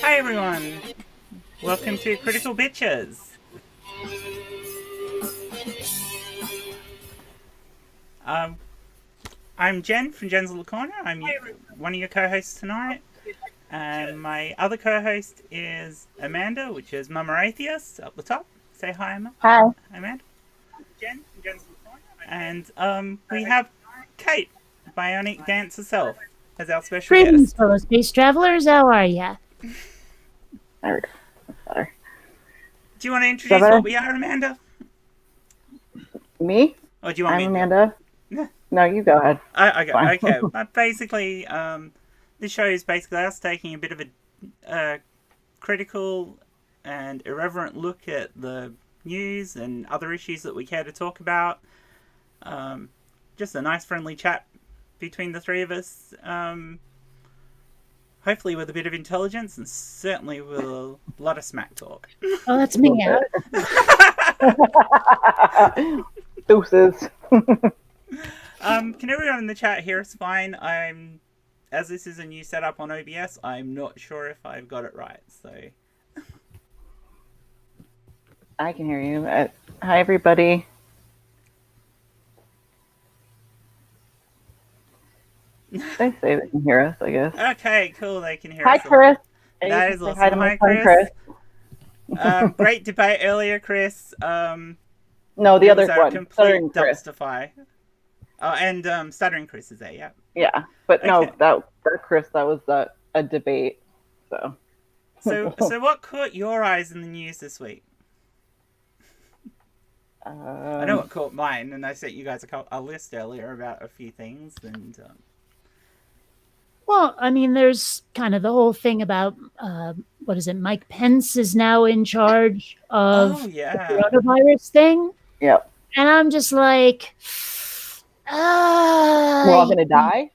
Hi everyone, welcome to Critical Bitches. Um, I'm Jen from Jen's Little Corner. One of your co-hosts tonight. And my other co-host is Amanda, which is Mama Atheist up the top. Say hi, Hi. Amanda. Jen from Jen's Little Corner. And we have Kate, BionicDance herself, as our special Greetings, guest. fellow space travelers. How are ya? There we go. Do you want to introduce what we are, Amanda? Me? Or do you want I'm me Amanda. Yeah. No, you go ahead. Okay. But basically, this show is basically us taking a bit of a critical and irreverent look at the news and other issues that we care to talk about. Just a nice friendly chat between the three of us. Hopefully with a bit of intelligence and certainly with a lot of smack talk. Oh, that's me out. Deuces. Can everyone in the chat hear us fine? As this is a new setup on OBS, I'm not sure if I've got it right, so... I can hear you. Hi, everybody. They say they can hear us, I guess. Okay, cool, they can hear hi, us. Hi, Chris. That is awesome. Hi, to my son, Chris. Great debate earlier, Chris. No, the other one. Complete dumpster fire. Oh, and Stuttering Chris is there, yeah. Yeah, but no, that Chris, that was a debate, so. So what caught your eyes in the news this week? I know what caught mine, and I sent you guys a list earlier about a few things, and... Well, I mean, there's kind of the whole thing about, what is it, Mike Pence is now in charge of the coronavirus thing. Yep. And I'm just like... We're all going to die?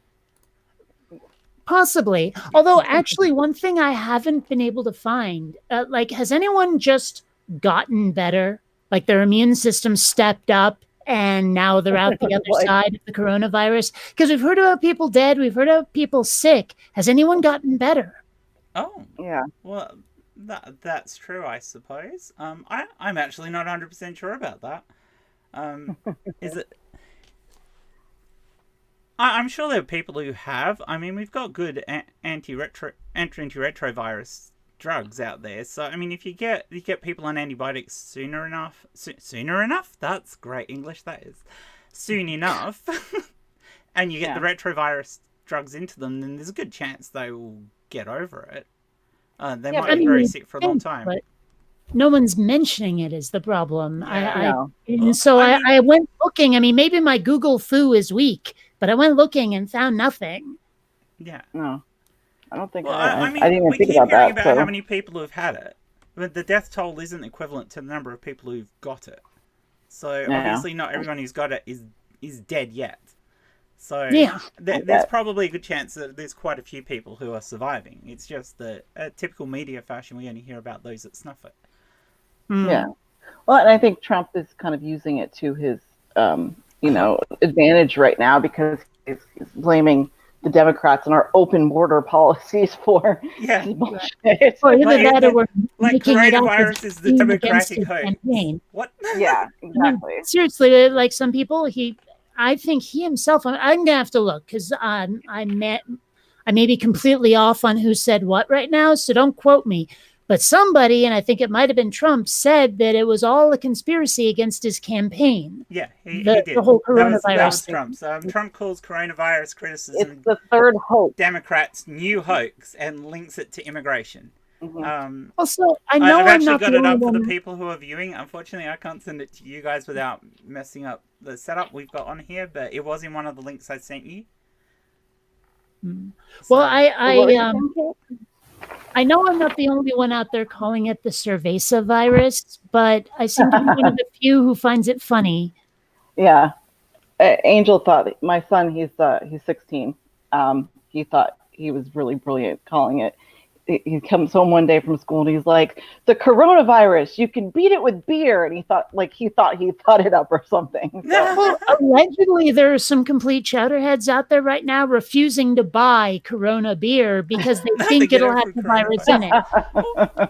Possibly. Although, actually, one thing I haven't been able to find, has anyone just gotten better? Like their immune system stepped up and now they're out the other side of the coronavirus? Because we've heard about people dead, we've heard about people sick. Has anyone gotten better? Oh. Yeah. Well, that's true, I suppose. I'm actually not 100% sure about that. Is it... I'm sure there are people who have. I mean, we've got good antiretrovirus drugs out there. So, I mean, if you get people on antibiotics sooner enough, that's great English, that is. Soon enough, and you get the retrovirus drugs into them, then there's a good chance they will get over it. They might be very sick for a long time. But no one's mentioning it is the problem. Yeah. I went looking. I mean, maybe my Google foo is weak, but I went looking and found nothing. Yeah. No. I don't think I didn't even think about that. We keep hearing about how many people have had it, but the death toll isn't equivalent to the number of people who've got it. So obviously not everyone who's got it is dead yet. So there's probably a good chance that there's quite a few people who are surviving. It's just that typical media fashion, we only hear about those that snuff it. Yeah. Well, and I think Trump is kind of using it to his, advantage right now because he's blaming the Democrats and our open border policies for bullshit. Like coronavirus is the Democratic hoax. What? Yeah, exactly. I mean, seriously, like some people, I think he himself, I'm going to have to look because I may be completely off on who said what right now, so don't quote me. But somebody, and I think it might have been Trump, said that it was all a conspiracy against his campaign. Yeah, he did. The whole coronavirus that was Trump. So Trump calls coronavirus criticism it's the third hoax. Democrats' new hoax and links it to immigration. Mm-hmm. Also, I know I've actually not got it up for the people who are viewing. Unfortunately, I can't send it to you guys without messing up the setup we've got on here, but it was in one of the links I sent you. Well, I know I'm not the only one out there calling it the cerveza virus, but I seem to be one of the few who finds it funny. Yeah. Angel thought, my son, he's 16. He thought he was really brilliant calling it. he comes home one day from school and he's like, the coronavirus, you can beat it with beer. And he thought he thought it up or something. So. Well, allegedly, there are some complete chowderheads out there right now refusing to buy Corona beer because they think it'll have the virus in it.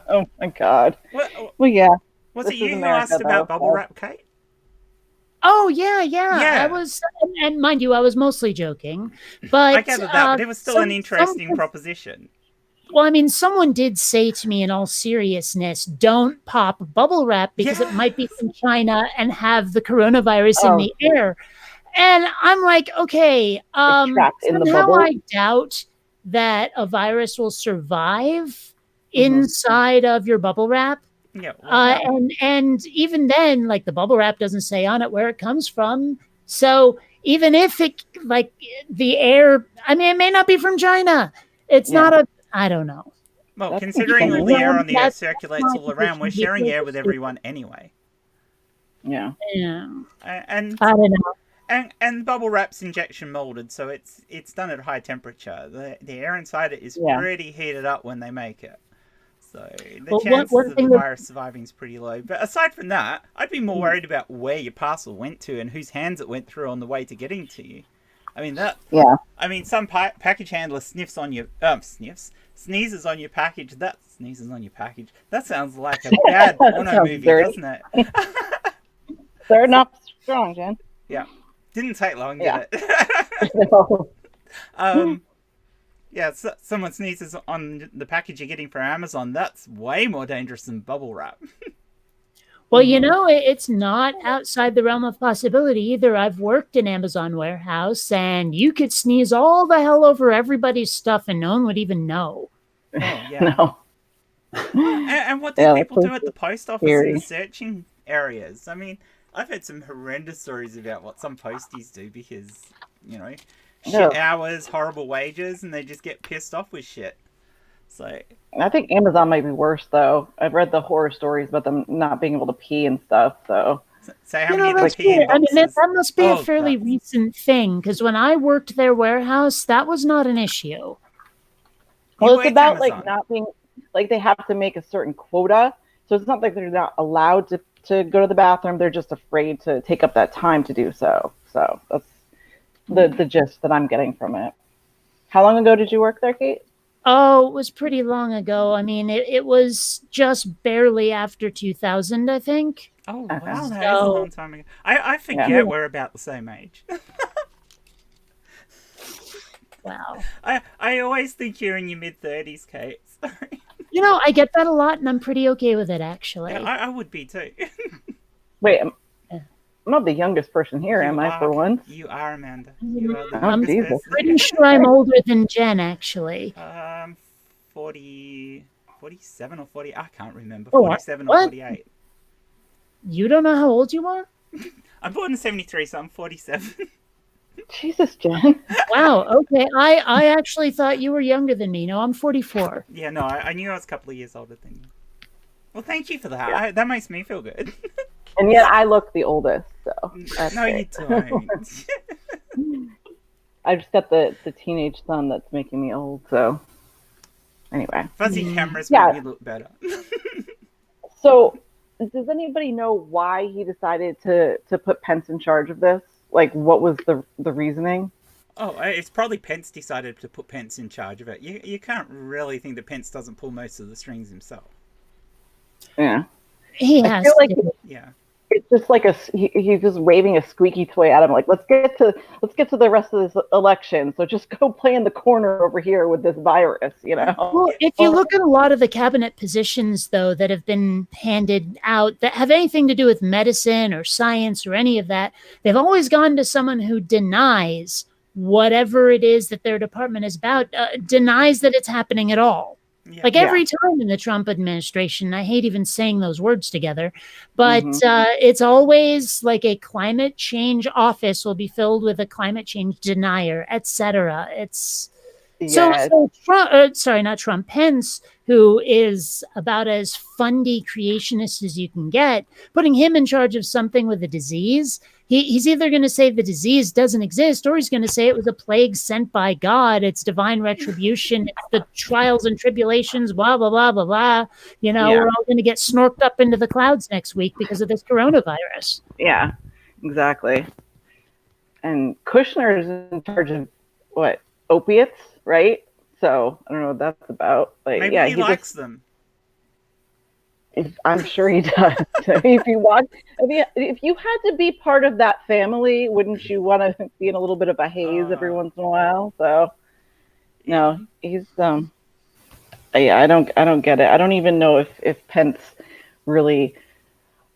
Oh my God. Well, yeah. Was it you who asked about bubble wrap, Kate? Oh, yeah. I was, and mind you, I was mostly joking. But I gathered that, but it was still an interesting proposition. Well, I mean, someone did say to me in all seriousness, don't pop bubble wrap because it might be from China and have the coronavirus in the air. And I'm like, okay, somehow I doubt that a virus will survive inside of your bubble wrap. Yeah. And even then, like the bubble wrap doesn't say on it where it comes from. So even if it, like the air, I mean, it may not be from China. It's not I don't know. Well, considering all the air on the earth circulates all around, we're sharing air with everyone anyway. Yeah. And I don't know. And bubble wrap's injection molded, so it's done at high temperature. The air inside it is pretty heated up when they make it. So the chances of the virus surviving is pretty low. But aside from that, I'd be more worried about where your parcel went to and whose hands it went through on the way to getting to you. I mean I mean, some package handler sneezes on your package. Sneezes on your package. That sounds like a bad porno movie, doesn't it? They're not strong, Jen. Yeah, didn't take long, did it? No. Someone sneezes on the package you're getting from Amazon. That's way more dangerous than bubble wrap. Well, you know, it's not outside the realm of possibility either. I've worked in Amazon warehouse, and you could sneeze all the hell over everybody's stuff, and no one would even know. Oh, yeah. No. And what do people do at the post office in searching areas? I mean, I've heard some horrendous stories about what some posties do because, you know, shit hours, horrible wages, and they just get pissed off with shit. So I think Amazon might be worse, though. I've read the horror stories about them not being able to pee and stuff. So how many pee in boxes? I mean, that must be a fairly recent thing because when I worked their warehouse, that was not an issue. Well, it's about like not being like they have to make a certain quota, so it's not like they're not allowed to go to the bathroom. They're just afraid to take up that time to do so. So that's the gist that I'm getting from it. How long ago did you work there, Kate? Oh, it was pretty long ago. I mean, it was just barely after 2000, I think. Oh, wow, that is a long time ago. I forget we're about the same age. Wow. I always think you're in your mid-30s, Kate. Sorry. You know, I get that a lot, and I'm pretty okay with it, actually. Yeah, I would be, too. Wait, I'm not the youngest person here, am I, for once? You are, Amanda. You are the I'm youngest person. pretty sure I'm older than Jen, actually. 47 or 40, I can't remember. Oh, 47 or 48. You don't know how old you are? I'm born in 73, so I'm 47. Jesus, Jen. Wow, okay. I actually thought you were younger than me. No, I'm 44. Yeah, no, I knew I was a couple of years older than you. Well, thank you for that. Yeah. That makes me feel good. And yet I look the oldest, so. No, you don't. I just got the teenage son that's making me old, so. Anyway. Fuzzy cameras make me look better. So, does anybody know why he decided to put Pence in charge of this? Like, what was the reasoning? Oh, it's probably Pence decided to put Pence in charge of it. You can't really think that Pence doesn't pull most of the strings himself. Yeah. He has to. Like it's just like he's just waving a squeaky toy at him. Like, let's get to the rest of this election. So just go play in the corner over here with this virus, you know. Well, if you look at a lot of the cabinet positions, though, that have been handed out that have anything to do with medicine or science or any of that, they've always gone to someone who denies whatever it is that their department is about, denies that it's happening at all. Yeah. Like every time in the Trump administration, I hate even saying those words together, but it's always like a climate change office will be filled with a climate change denier, etc. It's so Trump, Pence, who is about as fundy creationist as you can get, putting him in charge of something with a disease he's either going to say the disease doesn't exist, or he's going to say it was a plague sent by God. It's divine retribution. It's the trials and tribulations, blah, blah, blah, blah, blah. We're all going to get snorked up into the clouds next week because of this coronavirus. Yeah, exactly. And Kushner is in charge of what? Opiates, right? So I don't know what that's about. But maybe yeah, he likes them. I'm sure he does. If you had to be part of that family, wouldn't you want to be in a little bit of a haze every once in a while? So no, he's I don't get it. I don't even know if Pence really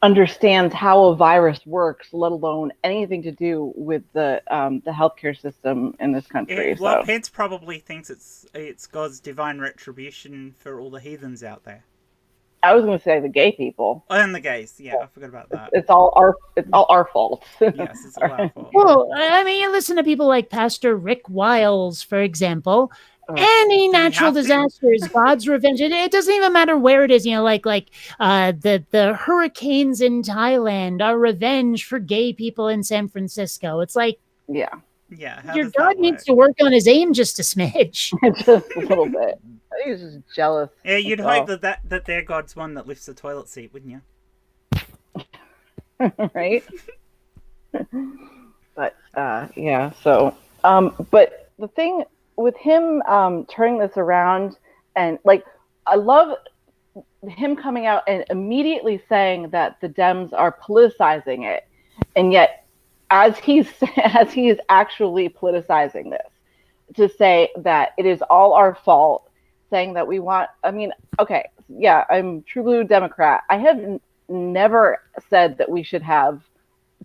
understands how a virus works, let alone anything to do with the healthcare system in this country. Well, Pence probably thinks it's God's divine retribution for all the heathens out there. I was going to say the gay people. Oh, and the gays. Yeah, I forgot about that. It's all our fault. Yes, it's all our fault. Well, I mean, you listen to people like Pastor Rick Wiles, for example. Any natural disaster is God's revenge. It doesn't even matter where it is. Like the hurricanes in Thailand are revenge for gay people in San Francisco. It's like, yeah. Your God needs to work on his aim just a smidge. Just a little bit. He's just jealous. Yeah, you'd hope that their God's one that lifts the toilet seat, wouldn't you? Right? But yeah, so but the thing with him turning this around, and like, I love him coming out and immediately saying that the Dems are politicizing it, and yet as he is actually politicizing this, to say that it is all our fault, saying that we want, I mean, okay, yeah, I'm true blue Democrat. I have never said that we should have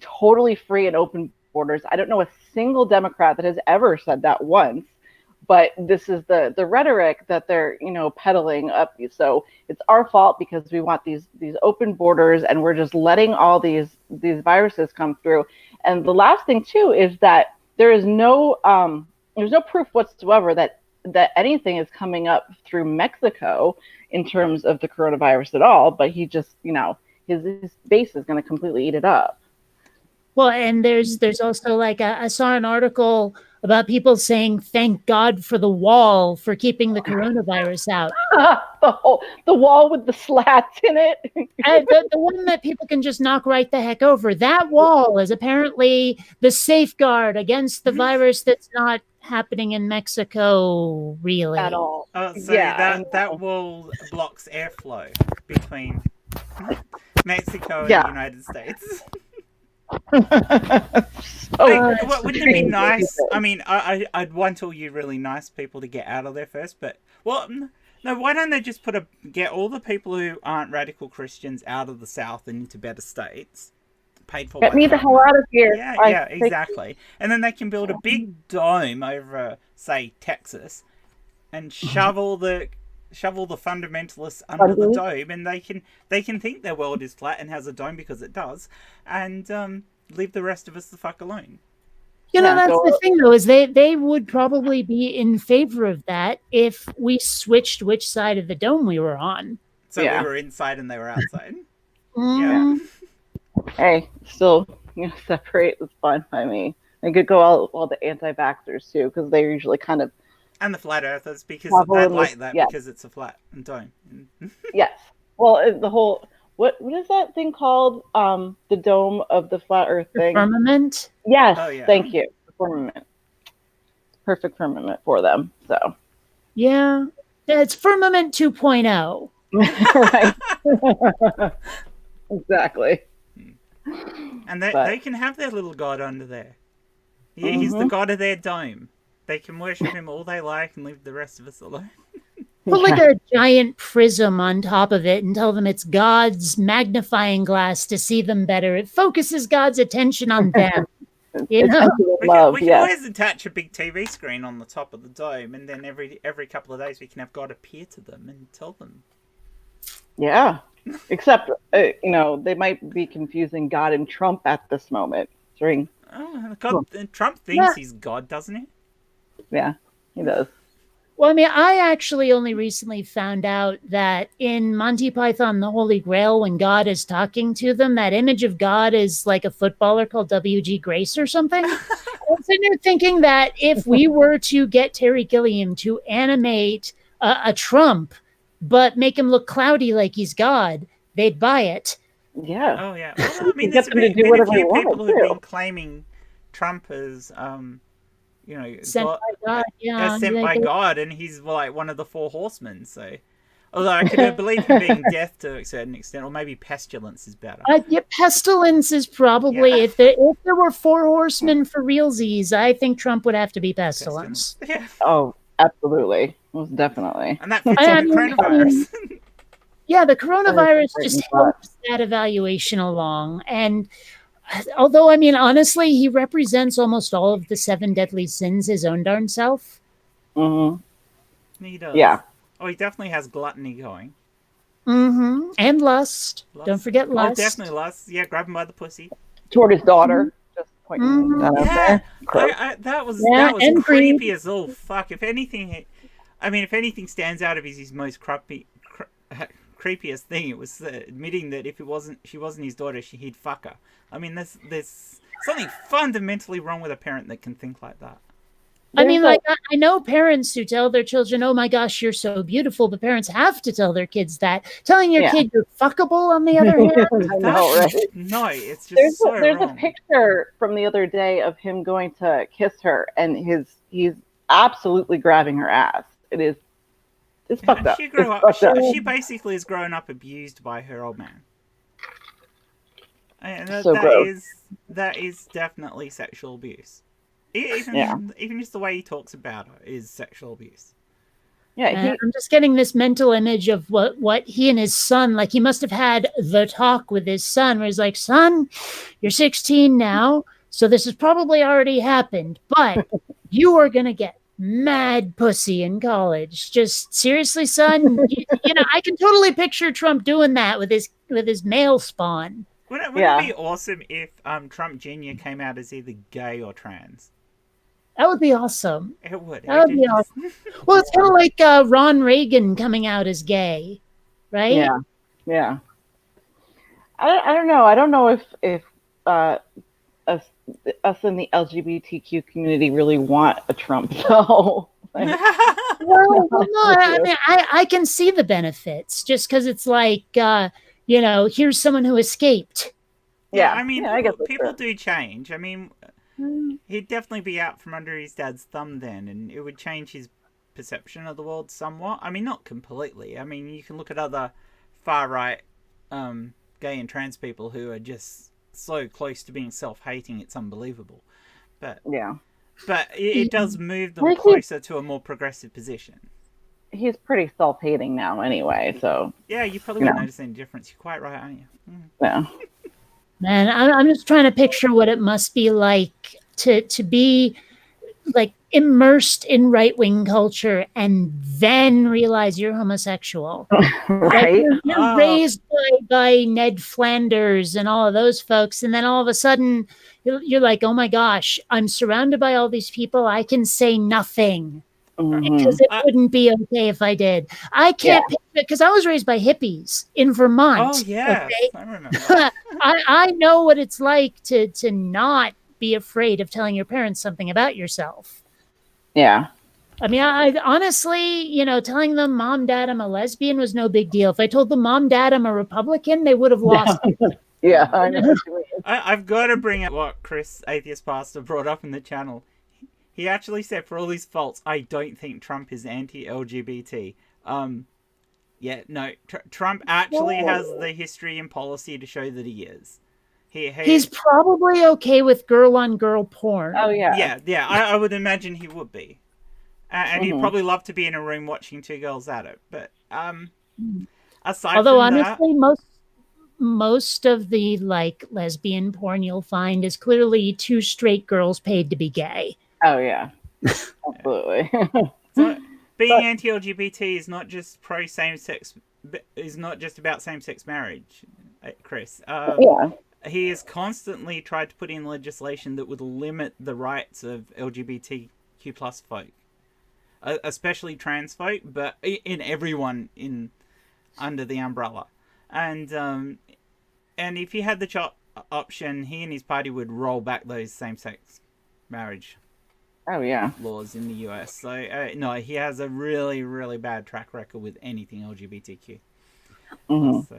totally free and open borders. I don't know a single Democrat that has ever said that once, but this is the rhetoric that they're, peddling up. So it's our fault because we want these open borders, and we're just letting all these viruses come through. And the last thing too is that there's no proof whatsoever that anything is coming up through Mexico in terms of the coronavirus at all. But he just, his base is going to completely eat it up. Well, and there's also, like, I saw an article about people saying, thank God for the wall for keeping the coronavirus out. The wall with the slats in it. The one that people can just knock right the heck over. That wall is apparently the safeguard against the virus that's not happening in Mexico, really. At all. So yeah, that wall blocks airflow between Mexico and the United States. Wouldn't it be nice? I mean, I'd want all you really nice people to get out of there first, but no, why don't they just get all the people who aren't radical Christians out of the South and into better states, paid for? Get me the hell out of here! Yeah, exactly. And then they can build a big dome over, say, Texas, and shovel the fundamentalists under the dome, and they can think their world is flat and has a dome because it does, and leave the rest of us the fuck alone. That's the thing, though, is they would probably be in favor of that if we switched which side of the dome we were on. So we were inside and they were outside. Yeah. Hey, still, separate is fine by me. I could go all the anti-vaxxers too, because they're usually kind of. And the flat earthers, because they like that because it's a flat dome. Yes. Well, the whole what is that thing called? The dome of the flat Earth thing. Firmament. Yes. Oh, yeah. Thank you. The firmament. Perfect firmament for them. So. Yeah, it's firmament 2.0. Right. Exactly. And they can have their little god under there. Yeah, he's the god of their dome. They can worship him all they like and leave the rest of us alone. Put like a giant prism on top of it and tell them it's God's magnifying glass to see them better. It focuses God's attention on them. We can always attach a big TV screen on the top of the dome, and then every couple of days we can have God appear to them and tell them. Yeah. Except, they might be confusing God and Trump at this moment. Trump thinks he's God, doesn't he? Yeah, he does. Well, I mean, I actually only recently found out that in Monty Python, the Holy Grail, when God is talking to them, that image of God is like a footballer called W.G. Grace or something. I'm sitting there thinking that if we were to get Terry Gilliam to animate a Trump, but make him look cloudy like he's God, they'd buy it. Yeah. Oh, yeah. Well, I mean, Get there's them to do been a whatever few they want people who've too. been claiming Trump as, Sent by God, yeah. sent by God, and he's like one of the four horsemen. So, although I could believe him being death to a certain extent, or maybe pestilence is better. Yeah, pestilence is probably if there were four horsemen for realsies, I think Trump would have to be pestilence. Yeah. Oh, absolutely, most definitely. And that fits in the coronavirus. Yeah, the coronavirus just helps that evaluation along. And although, I mean, honestly, he represents almost all of the 7 deadly sins his own darn self. Mm-hmm. He does. Yeah. Oh, he definitely has gluttony going. Mm-hmm. And lust. Don't forget lust. Oh, definitely lust. Yeah, grab him by the pussy. Toward his daughter. Just pointing that out there. That was greed. creepy as all fuck. If anything stands out of his most creepiest thing, it was admitting that if she wasn't his daughter, he'd fuck her. I mean, there's something fundamentally wrong with a parent that can think like that. I mean, like, I know parents who tell their children, oh my gosh, you're so beautiful, but parents have to tell their kids that. Telling your kid you're fuckable, on the other hand. I know, right? No, it's just there's a picture from the other day of him going to kiss her, and he's absolutely grabbing her ass. It's fucked up. She basically has grown up abused by her old man. And that is definitely sexual abuse. Even just the way he talks about her is sexual abuse. Yeah, I'm just getting this mental image of what he and his son, like, he must have had the talk with his son where he's like, son, you're 16 now, so this has probably already happened, but you are going to get mad pussy in college. Just seriously, son, you know, I can totally picture Trump doing that with his male spawn. Wouldn't it be awesome if Trump Jr. came out as either gay or trans? That would be awesome. It would. That would be awesome. Well, it's kind of like Ron Reagan coming out as gay, right? Yeah. I don't know. I don't know if us in the LGBTQ community really want a Trump, though. Well, no. I mean, I can see the benefits just because it's like, here's someone who escaped. Yeah, I mean, people do change. I mean, he'd definitely be out from under his dad's thumb then, and it would change his perception of the world somewhat. I mean, not completely. I mean, you can look at other far-right gay and trans people who are just so close to being self-hating, it's unbelievable. But it does move them closer to a more progressive position. He's pretty self-hating now anyway, so... Yeah, you probably won't notice any difference. You're quite right, aren't you? Yeah. Man, I'm just trying to picture what it must be like to be like immersed in right-wing culture and then realize you're homosexual. Right? Like you're raised by Ned Flanders and all of those folks, and then all of a sudden you're like, oh my gosh, I'm surrounded by all these people. I can say nothing. Because it wouldn't be okay if I did. I can't picture it because I was raised by hippies in Vermont. Oh, yeah. Okay? I remember. I know what it's like to not be afraid of telling your parents something about yourself. Yeah. I mean, I honestly, telling them, Mom, Dad, I'm a lesbian was no big deal. If I told them, Mom, Dad, I'm a Republican, they would have lost it. Yeah, I know. I've got to bring up what Chris, Atheist Pastor, brought up in the channel. He actually said, for all his faults, I don't think Trump is anti-LGBT. Trump actually has the history and policy to show that he is. He's probably okay with girl-on-girl porn. Oh, yeah. Yeah, I would imagine he would be. And he'd probably love to be in a room watching two girls at it. But aside Although, from honestly, most of the, like, lesbian porn you'll find is clearly two straight girls paid to be gay. Oh, yeah. Absolutely. So, being anti-LGBT is not just pro-same-sex, is not just about same-sex marriage, Chris. He has constantly tried to put in legislation that would limit the rights of LGBTQ plus folk. especially trans folk, but in everyone under the umbrella. And if he had the option, he and his party would roll back those same-sex marriage laws in the US. So no, he has a really, really bad track record with anything LGBTQ. So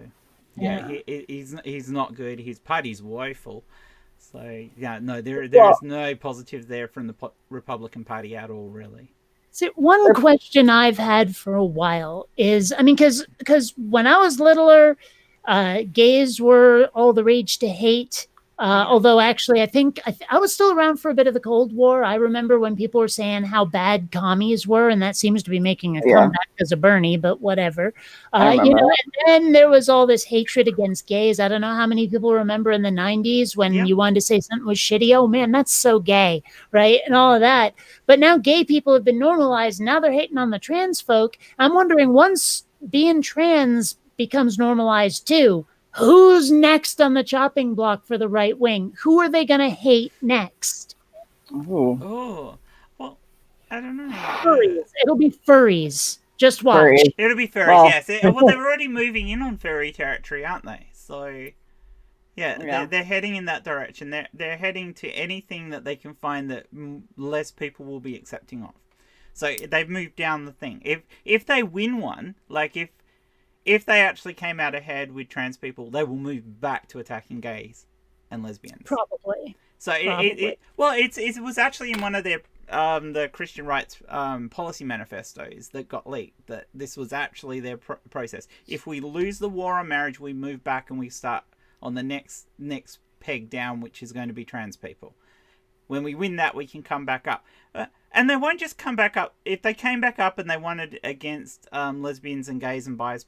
he's not good. His party's woeful. So yeah, no, there is no positive there from the Republican Party at all, really. See, one question I've had for a while is, I mean, because when I was littler, gays were all the rage to hate. Although actually, I think I was still around for a bit of the Cold War. I remember when people were saying how bad commies were, and that seems to be making a comeback because of Bernie, but whatever. And then there was all this hatred against gays. I don't know how many people remember in the 90s when you wanted to say something was shitty. Oh man, that's so gay, right? And all of that. But now gay people have been normalized. Now they're hating on the trans folk. I'm wondering, once being trans becomes normalized too, who's next on the chopping block for the right wing? Who are they going to hate next? Oh, well, I don't know. Furries. It'll be furries. Just watch. Furries. It'll be furries, yes. Well, they're already moving in on furry territory, aren't they? So, yeah. They're heading in that direction. They're heading to anything that they can find that less people will be accepting of. So they've moved down the thing. If they win one, like if they actually came out ahead with trans people, they will move back to attacking gays and lesbians. Probably. So it was actually in one of their the Christian rights policy manifestos that got leaked that this was actually their process. If we lose the war on marriage, we move back and we start on the next peg down, which is going to be trans people. When we win that, we can come back up. And they won't just come back up. If they came back up and they wanted against lesbians and gays and bis,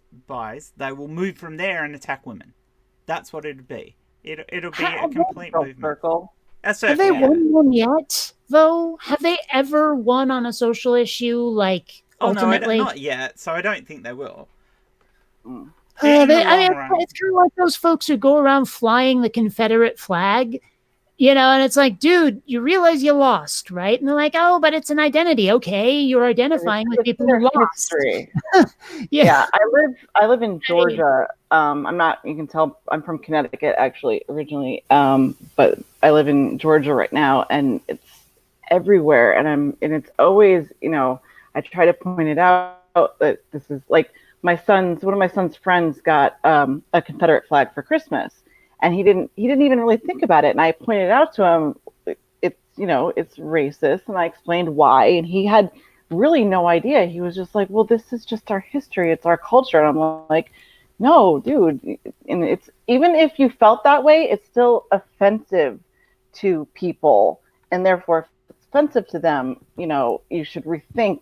they will move from there and attack women. That's what it'll be. It'll be a complete movement. Circle. Have they won one yet, though? Have they ever won on a social issue, like, ultimately? No, not yet, so I don't think they will. It's kind of like those folks who go around flying the Confederate flag. And it's like, dude, you realize you lost, right? And they're like, oh, but it's an identity. Okay, you're identifying with people who lost. I live in Georgia. You can tell I'm from Connecticut, actually, originally. But I live in Georgia right now, and it's everywhere. And it's always, I try to point it out that this is like one of my son's friends got a Confederate flag for Christmas. And he didn't even really think about it. And I pointed out to him, it's racist. And I explained why. And he had really no idea. He was just like, well, this is just our history. It's our culture. And I'm like, no, dude. And it's, even if you felt that way, it's still offensive to people. And therefore, if it's offensive to them, you should rethink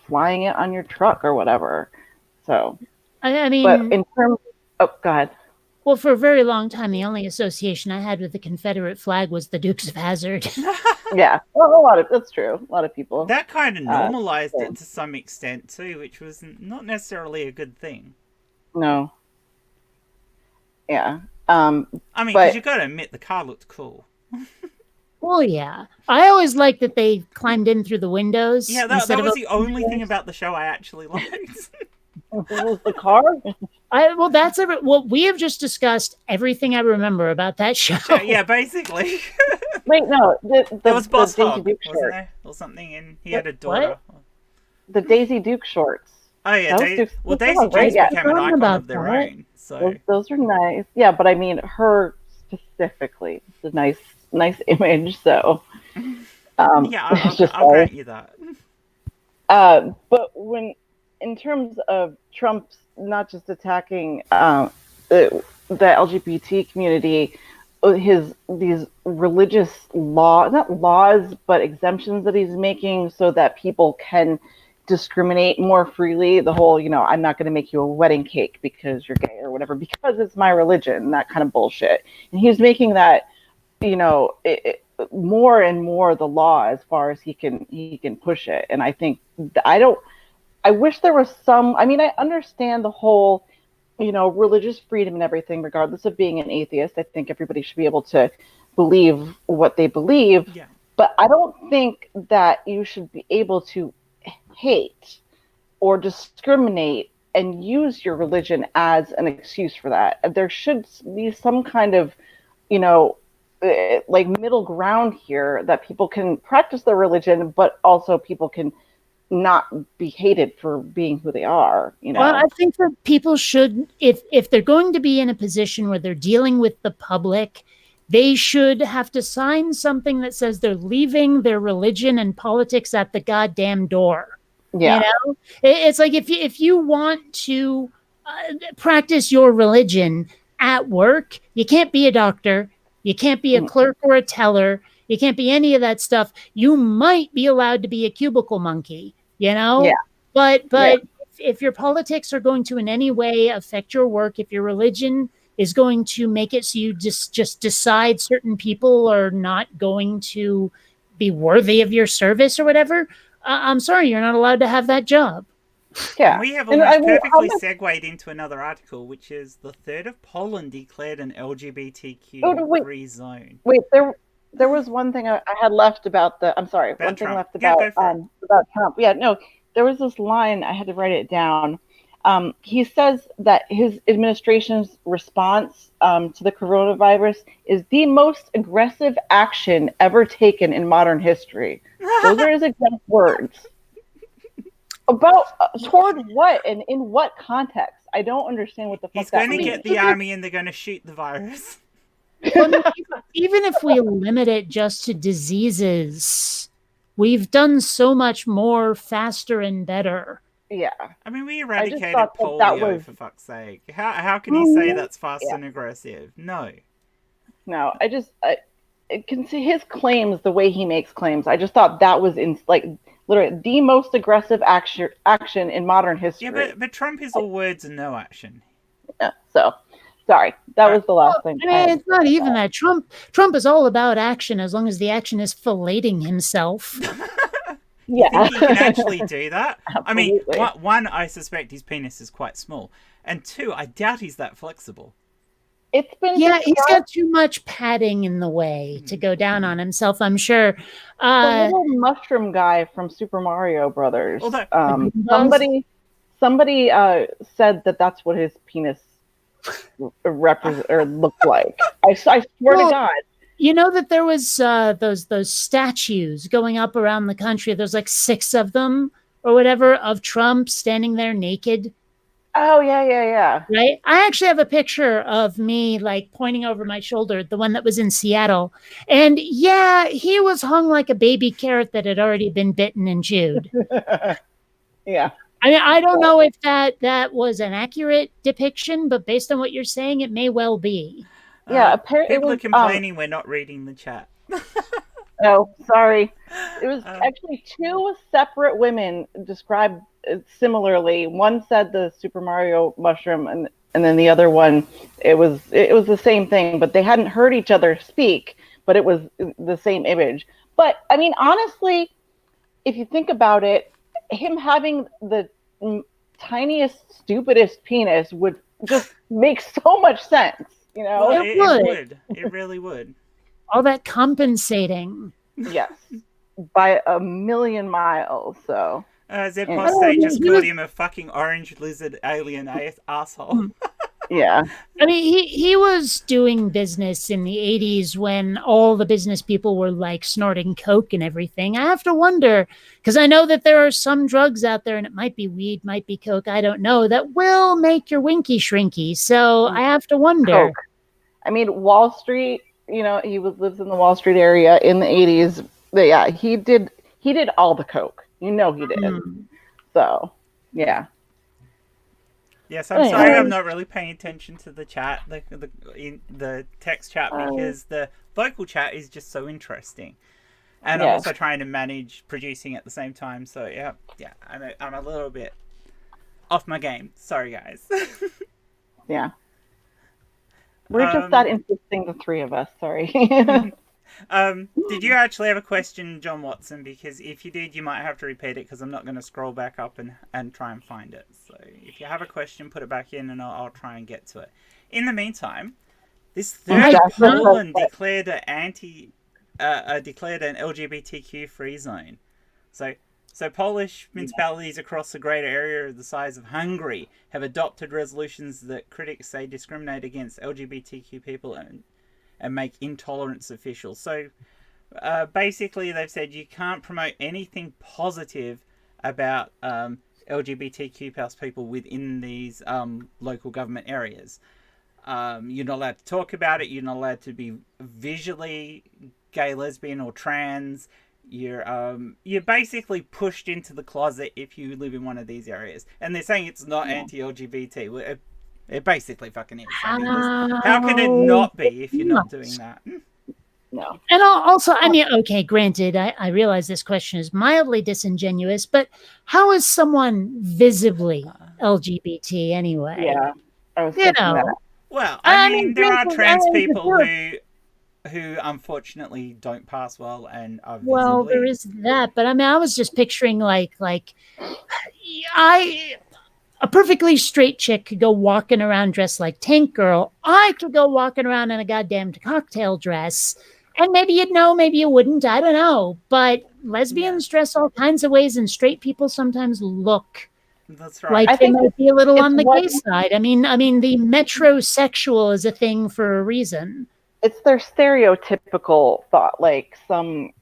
flying it on your truck or whatever. So, I mean, but in terms, go ahead. Well, for a very long time, the only association I had with the Confederate flag was the Dukes of Hazzard. Yeah, well, that's true. A lot of people. That kind of normalized it to some extent too, which was not necessarily a good thing. No. Yeah. I mean, because you got to admit, the car looked cool. Well, yeah. I always liked that they climbed in through the windows. Yeah, that was the only thing about the show I actually liked. The car? We have just discussed everything I remember about that show. Yeah, basically. Wait, no. There was Boss Hog, wasn't there? Or something, and he had a daughter. What? The Daisy Duke shorts. Oh, yeah. Daisy Dukes became an icon of their own. So. Those are nice. Yeah, but I mean, her specifically. It's a nice image, so. I'll grant you that. But in terms of Trump's not just attacking the LGBT community, these religious not laws, but exemptions that he's making so that people can discriminate more freely. The whole, I'm not going to make you a wedding cake because you're gay or whatever, because it's my religion, that kind of bullshit. And he's making that, more and more the law as far as he can push it. And I think I wish there was I understand the whole, religious freedom and everything, regardless of being an atheist. I think everybody should be able to believe what they believe. Yeah. But I don't think that you should be able to hate or discriminate and use your religion as an excuse for that. There should be some kind of, like middle ground here that people can practice their religion, but also people can not be hated for being who they are. Well, I think that people should, if they're going to be in a position where they're dealing with the public, they should have to sign something that says they're leaving their religion and politics at the goddamn door. Yeah. It's like if you want to practice your religion at work, you can't be a doctor, you can't be a clerk or a teller, you can't be any of that stuff. You might be allowed to be a cubicle monkey, Yeah. But if your politics are going to in any way affect your work, if your religion is going to make it so you just decide certain people are not going to be worthy of your service or whatever, I'm sorry, you're not allowed to have that job. Yeah. And we have almost perfectly segued into another article, which is the third of Poland declared an LGBTQ-free zone. Wait, there was one thing I had left about the. I'm sorry, one thing left about Trump. Yeah, no, there was this line I had to write it down. He says that his administration's response to the coronavirus is the most aggressive action ever taken in modern history. Those are his exact words. About toward what and in what context? I don't understand what the fuck that means. He's going to get the army and they're going to shoot the virus. Even if we limit it just to diseases, we've done so much more faster and better. Yeah. I mean, we eradicated polio, for fuck's sake. How can you say that's fast and aggressive? No. No, I can see his claims, the way he makes claims. I just thought that was literally the most aggressive action in modern history. Yeah, but Trump is all words and no action. Yeah, so sorry, that was the last thing. I mean, it's not even that. Trump is all about action as long as the action is filleting himself. Yeah, you think he can actually do that? Absolutely. I mean, one, I suspect his penis is quite small, and two, I doubt he's that flexible. It's been he's got too much padding in the way to go down on himself, I'm sure. The little mushroom guy from Super Mario Brothers. Somebody said that's what his penis represent or looked like. I swear to God. You know that there was those statues going up around the country. There's like 6 of them or whatever of Trump standing there naked. Oh, yeah. Right? I actually have a picture of me like pointing over my shoulder, the one that was in Seattle. And yeah, he was hung like a baby carrot that had already been bitten and chewed. Yeah. I mean, I don't know if that was an accurate depiction, but based on what you're saying, it may well be. Yeah, apparently people are complaining we're not reading the chat. No, sorry. It was actually 2 separate women described similarly. One said the Super Mario mushroom, and then the other one, it was the same thing, but they hadn't heard each other speak, but it was the same image. But I mean, honestly, if you think about it, him having the tiniest, stupidest penis would just make so much sense. Well, it would. It really would. All that compensating. Yes. By a million miles, so. Zed Postate just called him a fucking orange lizard alien asshole. Yeah. I mean, he was doing business in the 80s when all the business people were like snorting coke and everything. I have to wonder, because I know that there are some drugs out there, and it might be weed, might be coke, I don't know, that will make your winky shrinky. So I have to wonder. Coke. I mean, Wall Street, he lives in the Wall Street area in the 80s. But yeah, he did all the coke. He did. So, yeah. Yes, I'm sorry I'm not really paying attention to the chat, the text chat, because the vocal chat is just so interesting. And I'm also trying to manage producing at the same time. So, yeah, I'm a little bit off my game. Sorry, guys. Yeah. We're just that interesting, the 3 of us. Sorry. Did you actually have a question, John Watson? Because if you did, you might have to repeat it, because I'm not going to scroll back up and try and find it. So if you have a question, put it back in and I'll try and get to it. In the meantime, this third Poland declared an LGBTQ free zone. So So Polish municipalities across the greater area the size of Hungary have adopted resolutions that critics say discriminate against LGBTQ people and make intolerance official. So basically they've said you can't promote anything positive about LGBTQ plus people within these local government areas. You're not allowed to talk about it. You're not allowed to be visually gay, lesbian, or trans. You're basically pushed into the closet if you live in one of these areas. And they're saying it's not anti-LGBT. It basically fucking is. I mean, how can it not be if you're not doing that? No. And also, I mean, okay, granted, I realize this question is mildly disingenuous, but how is someone visibly LGBT anyway? Yeah, I was thinking that. Well, I mean, there are trans people who unfortunately don't pass well and are visibly... Well, there is that, but I mean, I was just picturing a perfectly straight chick could go walking around dressed like Tank Girl. I could go walking around in a goddamn cocktail dress, and maybe you'd know, maybe you wouldn't. I don't know, but lesbians dress all kinds of ways, and straight people sometimes look. That's right. Like they might be a little on the gay side. I mean, the metrosexual is a thing for a reason. It's their stereotypical thought, like some,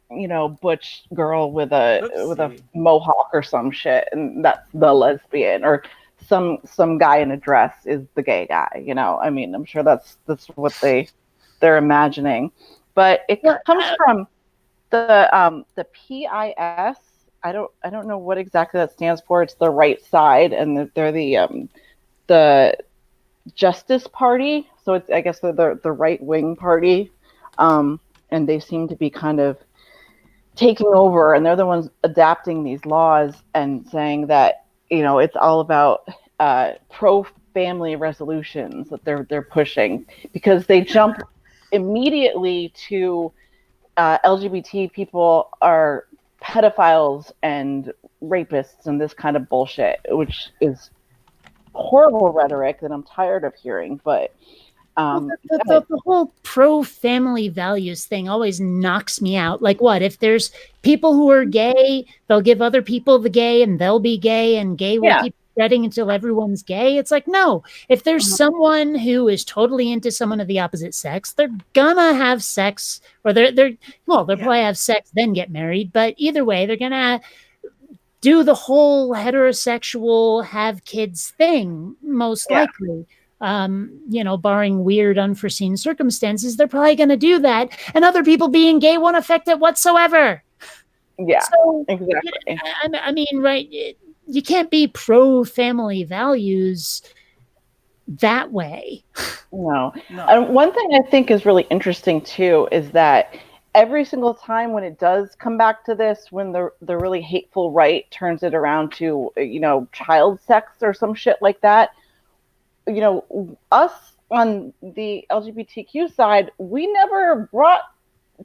butch girl with a mohawk or some shit, and that's the lesbian, or some guy in a dress is the gay guy. I mean, I'm sure that's what they're imagining, but it comes from the PIS. I don't know what exactly that stands for. It's the right side, and they're the Justice Party. So it's, I guess, they're the right wing party, and they seem to be kind of taking over, and they're the ones adapting these laws and saying that it's all about pro-family resolutions that they're pushing, because they jump immediately to LGBT people are pedophiles and rapists and this kind of bullshit, which is horrible rhetoric that I'm tired of hearing. But the whole pro-family values thing always knocks me out. Like, what if there's people who are gay, they'll give other people the gay and they'll be gay, and gay will keep spreading until everyone's gay? It's like, no, if there's someone who is totally into someone of the opposite sex, they're gonna have sex, or they'll probably have sex then get married, but either way they're gonna do the whole heterosexual have kids thing, most likely. Barring weird unforeseen circumstances, they're probably going to do that, and other people being gay won't affect it whatsoever. Yeah, so, exactly. I mean, right, you can't be pro-family values that way. No. And one thing I think is really interesting too is that every single time when it does come back to this, when the really hateful right turns it around to child sex or some shit like that, us on the LGBTQ side, we never brought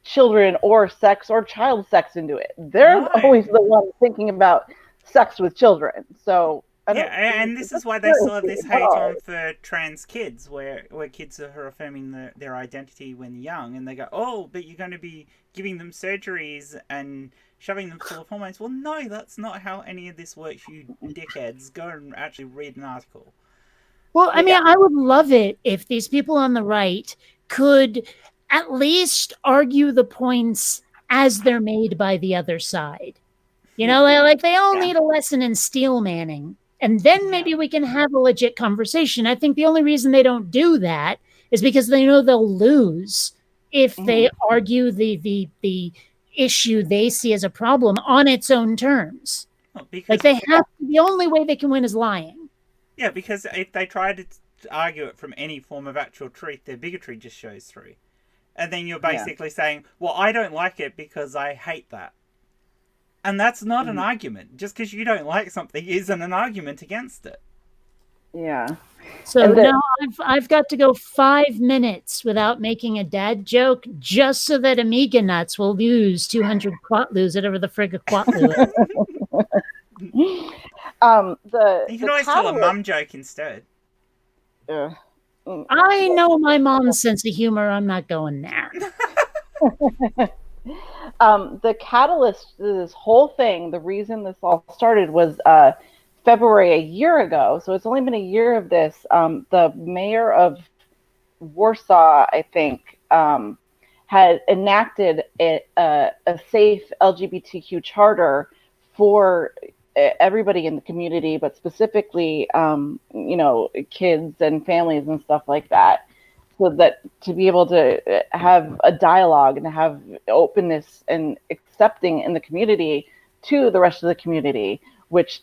children or sex or child sex into it. They're always the one thinking about sex with children. So and this is why they still have this hate on for trans kids, where kids are affirming their identity when young, and they go, oh, but you're going to be giving them surgeries and shoving them full of hormones. Well, no, that's not how any of this works, you dickheads. Go and actually read an article. Well, I mean, I would love it if these people on the right could at least argue the points as they're made by the other side. Like they all need a lesson in steel manning, and then maybe we can have a legit conversation. I think the only reason they don't do that is because they know they'll lose if they argue the issue they see as a problem on its own terms. Like they have the only way they can win is lying. Yeah, because if they try to argue it from any form of actual truth, their bigotry just shows through. And then you're basically saying, well, I don't like it because I hate that. And that's not an argument. Just because you don't like something isn't an argument against it. Yeah. So now I've got to go 5 minutes without making a dad joke just so that Amiga Nuts will lose 200 Quatloos, whatever the frig of Quatloo is. You can always tell a mum joke instead. I know my mom's sense of humor. I'm not going there. the catalyst to this whole thing, the reason this all started was February a year ago. So it's only been a year of this. The mayor of Warsaw, I think, had enacted a safe LGBTQ charter for everybody in the community, but specifically, kids and families and stuff like that. So that to be able to have a dialogue and to have openness and accepting in the community to the rest of the community, which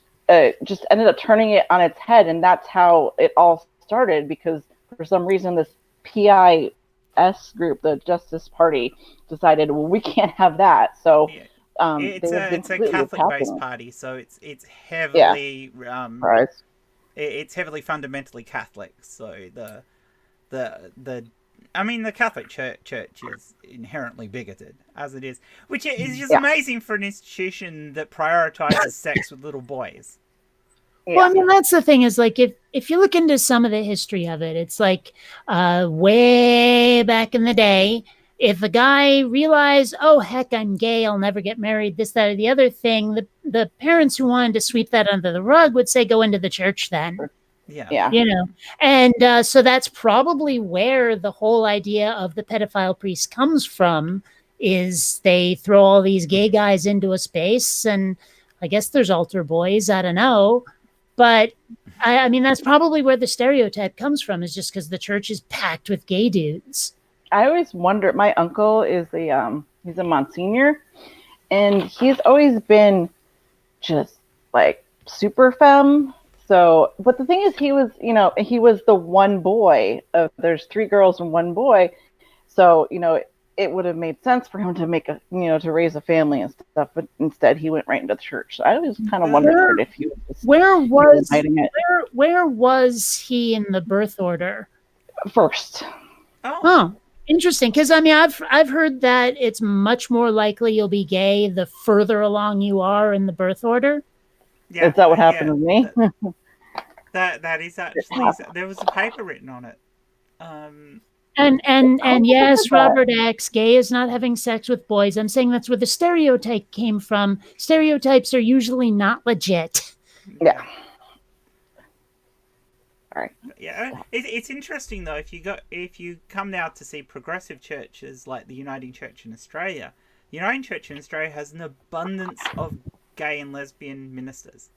just ended up turning it on its head. And that's how it all started, because for some reason this PIS group, the Justice Party, decided, well, we can't have that. So it's a Catholic-based party, so it's heavily it's heavily fundamentally Catholic. So the Catholic Church is inherently bigoted as it is, which is just amazing for an institution that prioritizes sex with little boys. Yeah. Well, I mean, that's the thing is, like, if you look into some of the history of it, it's like way back in the day, if a guy realized, oh, heck, I'm gay, I'll never get married, this, that, or the other thing, the parents who wanted to sweep that under the rug would say, go into the church then. Yeah. And so that's probably where the whole idea of the pedophile priest comes from, is they throw all these gay guys into a space, and I guess there's altar boys, I don't know. But I mean, that's probably where the stereotype comes from, is just because the church is packed with gay dudes. I always wonder, my uncle is he's a Monsignor, and he's always been just like super femme. So, but the thing is, he was the one boy of, there's 3 girls and 1 boy. So, it would have made sense for him to make to raise a family and stuff, but instead he went right into the church. So I was kind of wondering if he was just where was he in the birth order? First. Oh, interesting. Because I mean, I've heard that it's much more likely you'll be gay the further along you are in the birth order. Yeah, is that what happened to me? that is actually, there was a paper written on it. And yes, Robert X, gay is not having sex with boys. I'm saying that's where the stereotype came from. Stereotypes are usually not legit. Yeah. All right. Yeah, it's interesting though. If you come now to see progressive churches like the Uniting Church in Australia, the Uniting Church in Australia has an abundance of gay and lesbian ministers.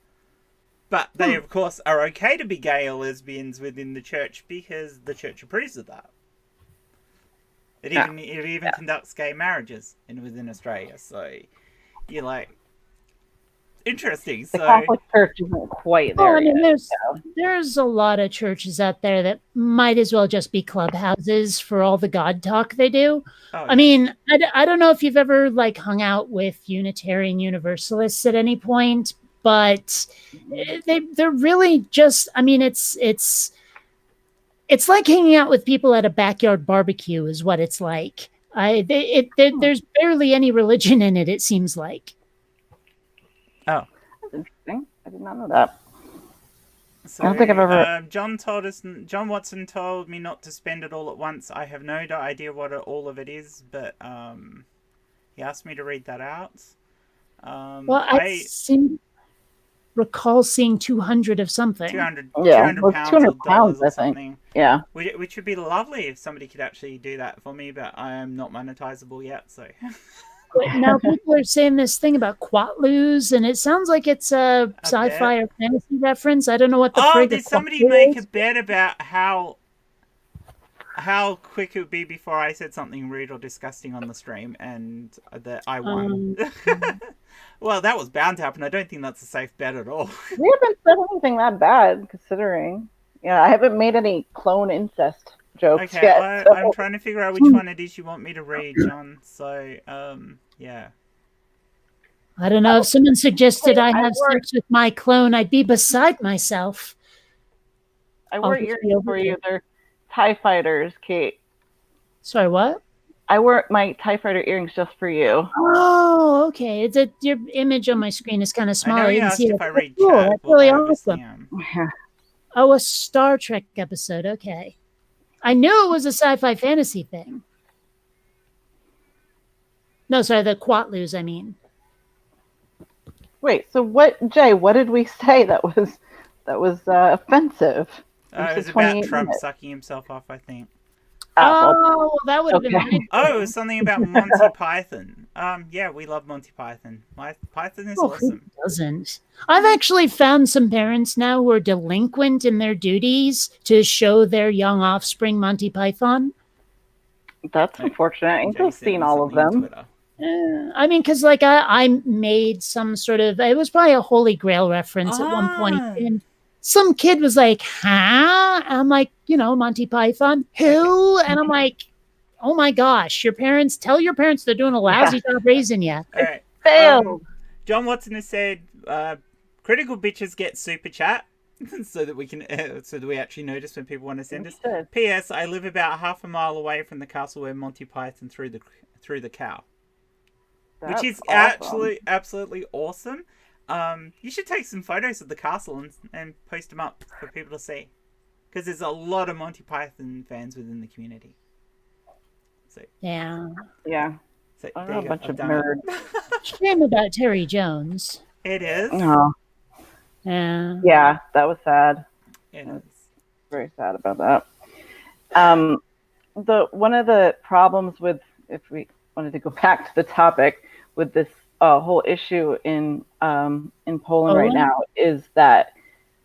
But they, of course, are okay to be gay or lesbians within the church because the church approves of that. It even conducts gay marriages within Australia. So you're like, interesting. The Catholic Church isn't quite there. I mean, there's a lot of churches out there that might as well just be clubhouses for all the God talk they do. Oh, I mean, I don't know if you've ever hung out with Unitarian Universalists at any point, but they're really just, I mean, it's like hanging out with people at a backyard barbecue is what it's like. There's barely any religion in it, it seems like. Oh, that's interesting. I did not know that. So, I don't think I've ever. John Watson told me not to spend it all at once. I have no idea what all of it is, but he asked me to read that out. I recall seeing 200 of something. 200 pounds, or something. Yeah. Which would be lovely if somebody could actually do that for me, but I am not monetizable yet, so. Now people are saying this thing about Quatloos, and it sounds like it's a sci-fi or fantasy reference. I don't know what the frig did somebody make a bet about how quick it would be before I said something rude or disgusting on the stream, and that I won? Well, that was bound to happen. I don't think that's a safe bet at all. We haven't said anything that bad, considering. Yeah, I haven't made any clone incest jokes yet. I'm trying to figure out which one it is you want me to read, John. So, yeah. I don't know. If someone suggested I have sex with my clone, I'd be beside myself. I wore earrings for you. They're TIE fighters, Kate. Sorry, what? I wore my TIE fighter earrings just for you. Oh, okay. Your image on my screen is kind of small. I know you asked if I read chat. That's really awesome. Oh, a Star Trek episode. Okay. I knew it was a sci-fi fantasy thing. No, sorry, the Quatlus, I mean. Wait, so what, Jay? What did we say that was offensive? It was about Trump sucking himself off, I think. Well, that would have been. It was something about Monty Python. Yeah, we love Monty Python. Python is awesome. Who doesn't? I've actually found some parents now who are delinquent in their duties to show their young offspring Monty Python. That's unfortunate. Angel's seen all of them. I mean, because like I made some sort of, it was probably a Holy Grail reference at one point, and some kid was like, huh? I'm like, Monty Python, who? And I'm like, oh my gosh, tell your parents they're doing a lousy job raising you. All right. Failed. John Watson has said, critical bitches get super chat. So that we can, so that we actually notice when people want to send us. P.S. I live about half a mile away from the castle where Monty Python threw the cow. That's which is awesome. absolutely awesome. You should take some photos of the castle and post them up for people to see, because there's a lot of Monty Python fans within the community. So yeah. So a bunch of nerds. Shame about Terry Jones. It is. Oh. Yeah, that was sad. It is. Very sad about that. One of the problems with, if we wanted to go back to the topic, with this whole issue in Poland right now, is that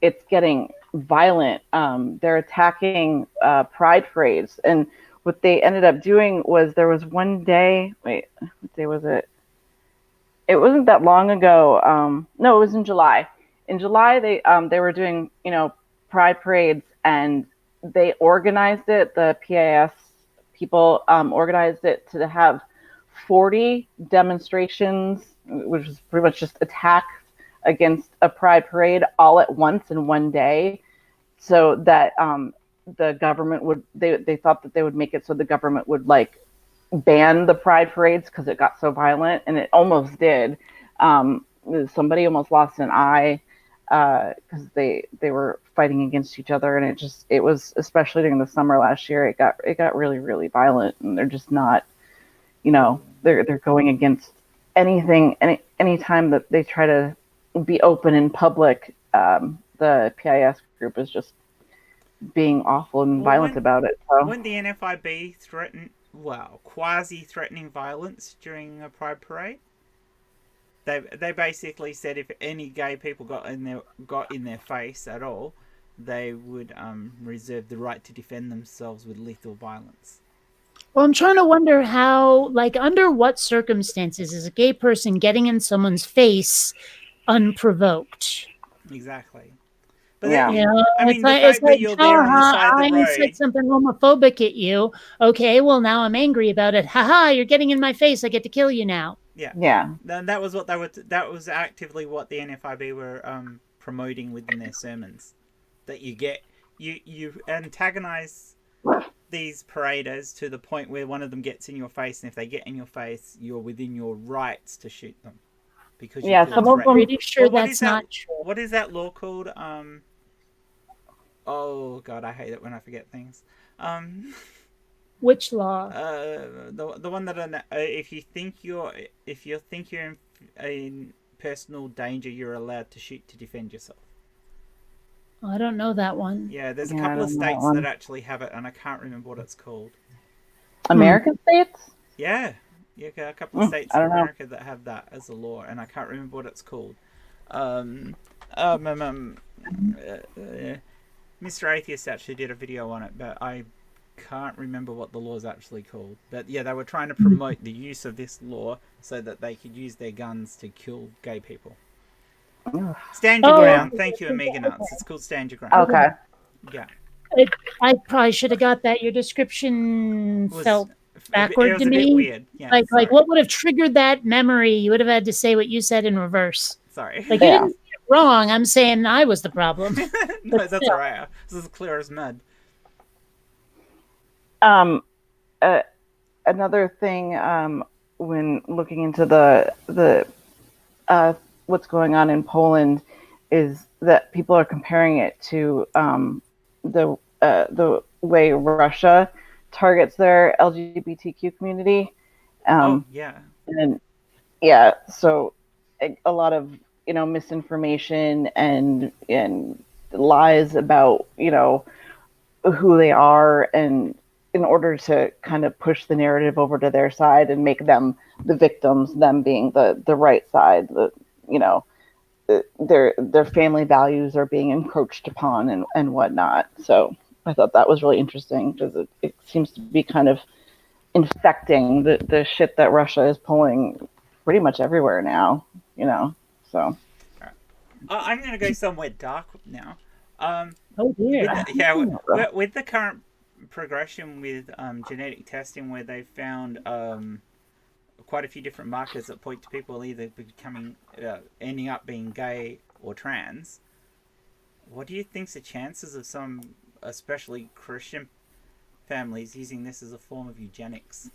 it's getting violent. They're attacking pride parades, and what they ended up doing was there was one day. Wait, what day was it? It wasn't that long ago. No, it was in July. In July, they were doing pride parades, and they organized it. The PAS people organized it to have 40 demonstrations, which was pretty much just attacks against a pride parade all at once in one day, so that the government would, they thought that they would make it so the government would like ban the pride parades because it got so violent, and it almost did. Somebody almost lost an eye because they were fighting against each other, and it was, especially during the summer last year, it got really, really violent, and they're just not, they're going against anything, any time that they try to be open in public. The PIS group is just being awful and violent about it. So. When the NFIB quasi-threatening violence during a pride parade, they basically said if any gay people got in their face at all, they would reserve the right to defend themselves with lethal violence. Well, I'm trying to wonder how, like, under what circumstances is a gay person getting in someone's face unprovoked? Exactly. But yeah, then, I mean, it's like you're there on the side of the road. I said something homophobic at you. Okay, well, now I'm angry about it. Haha, you're getting in my face. I get to kill you now. Yeah. That was what they were. That was actively what the NFIB were promoting within their sermons. That you antagonize these paraders to the point where one of them gets in your face, and if they get in your face, you're within your rights to shoot them. Because some of them. Pretty sure that's not true. What is that law called? Oh God, I hate it when I forget things. Which law? The one that if you think you're in personal danger, you're allowed to shoot to defend yourself. Oh, I don't know that one. Yeah, there's a couple of states that actually have it, and I can't remember what it's called. American states? Yeah, a couple of states in America that have that as a law, and I can't remember what it's called. Mr. Atheist actually did a video on it, but I can't remember what the law is actually called. But yeah, they were trying to promote the use of this law so that they could use their guns to kill gay people. Stand your ground. Thank you, Amiga Nuts. It's called Stand Your Ground. Okay. Yeah. I probably should have got that. Your description felt backward to me. It was a bit weird. Yeah, like what would have triggered that memory? You would have had to say what you said in reverse. Sorry. Like, you didn't say it wrong. I'm saying I was the problem. No, that's all right. This is clear as mud. Another thing, when looking into the what's going on in Poland, is that people are comparing it to the way Russia targets their LGBTQ community. And so a lot of misinformation and lies about who they are, and in order to kind of push the narrative over to their side and make them the victims, them being the right side, their family values are being encroached upon and whatnot. So I thought that was really interesting, because it seems to be kind of infecting the shit that Russia is pulling pretty much everywhere now, so. I'm going to go somewhere dark now. Oh dear. With the current progression with genetic testing, where they found quite a few different markers that point to people either ending up being gay or trans, what do you think's the chances of some, especially Christian families, using this as a form of eugenics?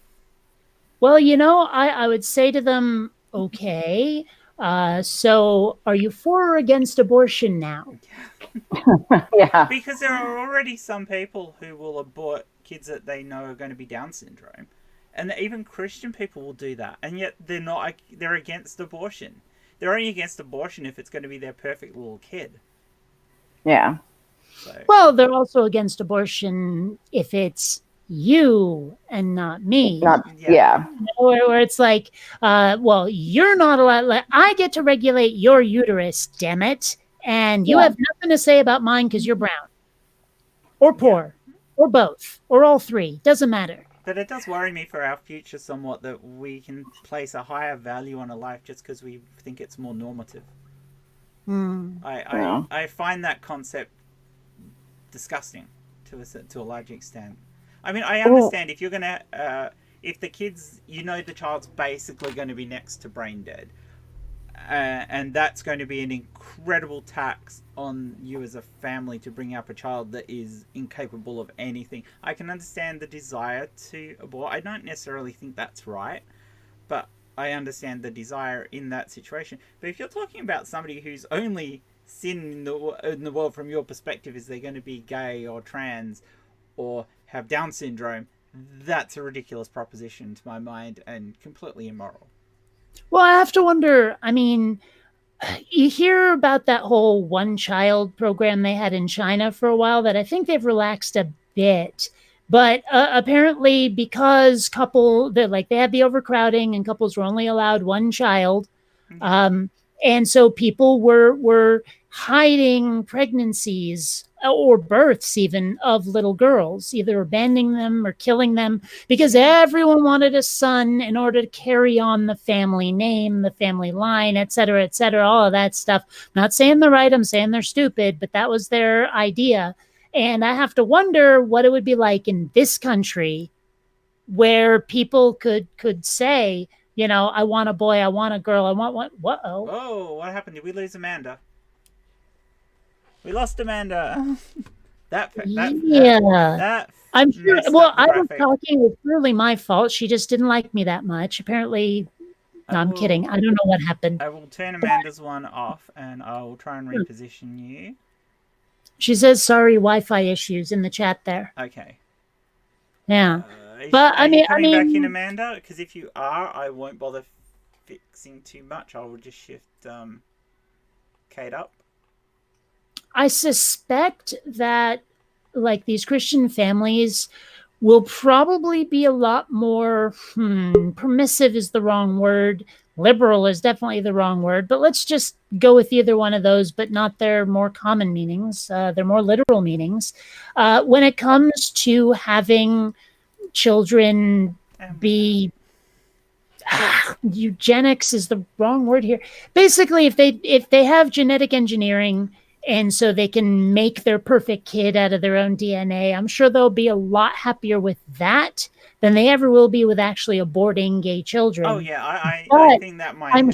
Well, I would say to them, okay, so are you for or against abortion now? Yeah. Because there are already some people who will abort kids that they know are going to be Down syndrome. And even Christian people will do that. And yet they're against abortion. They're only against abortion if it's going to be their perfect little kid. Yeah. So. Well, they're also against abortion if it's you and not me. Yeah. Where it's like, well, you're not allowed. Like, I get to regulate your uterus, damn it, and you have nothing to say about mine because you're brown, or poor, or both, or all three. Doesn't matter. But it does worry me for our future somewhat that we can place a higher value on a life just because we think it's more normative. I find that concept disgusting to a large extent. I mean, I understand if you're gonna, if the kids, the child's basically going to be next to brain dead, and that's going to be an incredible tax on you as a family to bring up a child that is incapable of anything. I can understand the desire to abort. I don't necessarily think that's right, but I understand the desire in that situation. But if you're talking about somebody whose only sin in the world from your perspective is they're going to be gay or trans or have Down syndrome, that's a ridiculous proposition to my mind and completely immoral. Well, I have to wonder, I mean, you hear about that whole one-child program they had in China for a while that I think they've relaxed a bit. But apparently because they had the overcrowding and couples were only allowed one child. And so people were hiding pregnancies or births even of little girls, either abandoning them or killing them, because everyone wanted a son in order to carry on the family name, the family line, et cetera, all of that stuff. I'm not saying they're right, I'm saying they're stupid, but that was their idea. And I have to wonder what it would be like in this country where people could say, I want a boy, I want a girl, I want one. Whoa. Oh, what happened? Did we lose Amanda? We lost Amanda. that I'm sure. Well, I was talking. It was clearly my fault. She just didn't like me that much. Apparently. No, I'm kidding. I don't know what happened. I will turn Amanda's one off, and I will try and reposition you. She says, "Sorry, Wi-Fi issues" in the chat there. Okay. Yeah, but are you coming back in, Amanda? Because if you are, I won't bother fixing too much. I will just shift Kate up. I suspect that, like, these Christian families will probably be a lot more permissive is the wrong word. Liberal is definitely the wrong word, but let's just go with either one of those, but not their more common meanings, their more literal meanings. When it comes to having children be... eugenics is the wrong word here. Basically, if they have genetic engineering and so they can make their perfect kid out of their own DNA, I'm sure they'll be a lot happier with that than they ever will be with actually aborting gay children. Oh yeah, I think that may happen.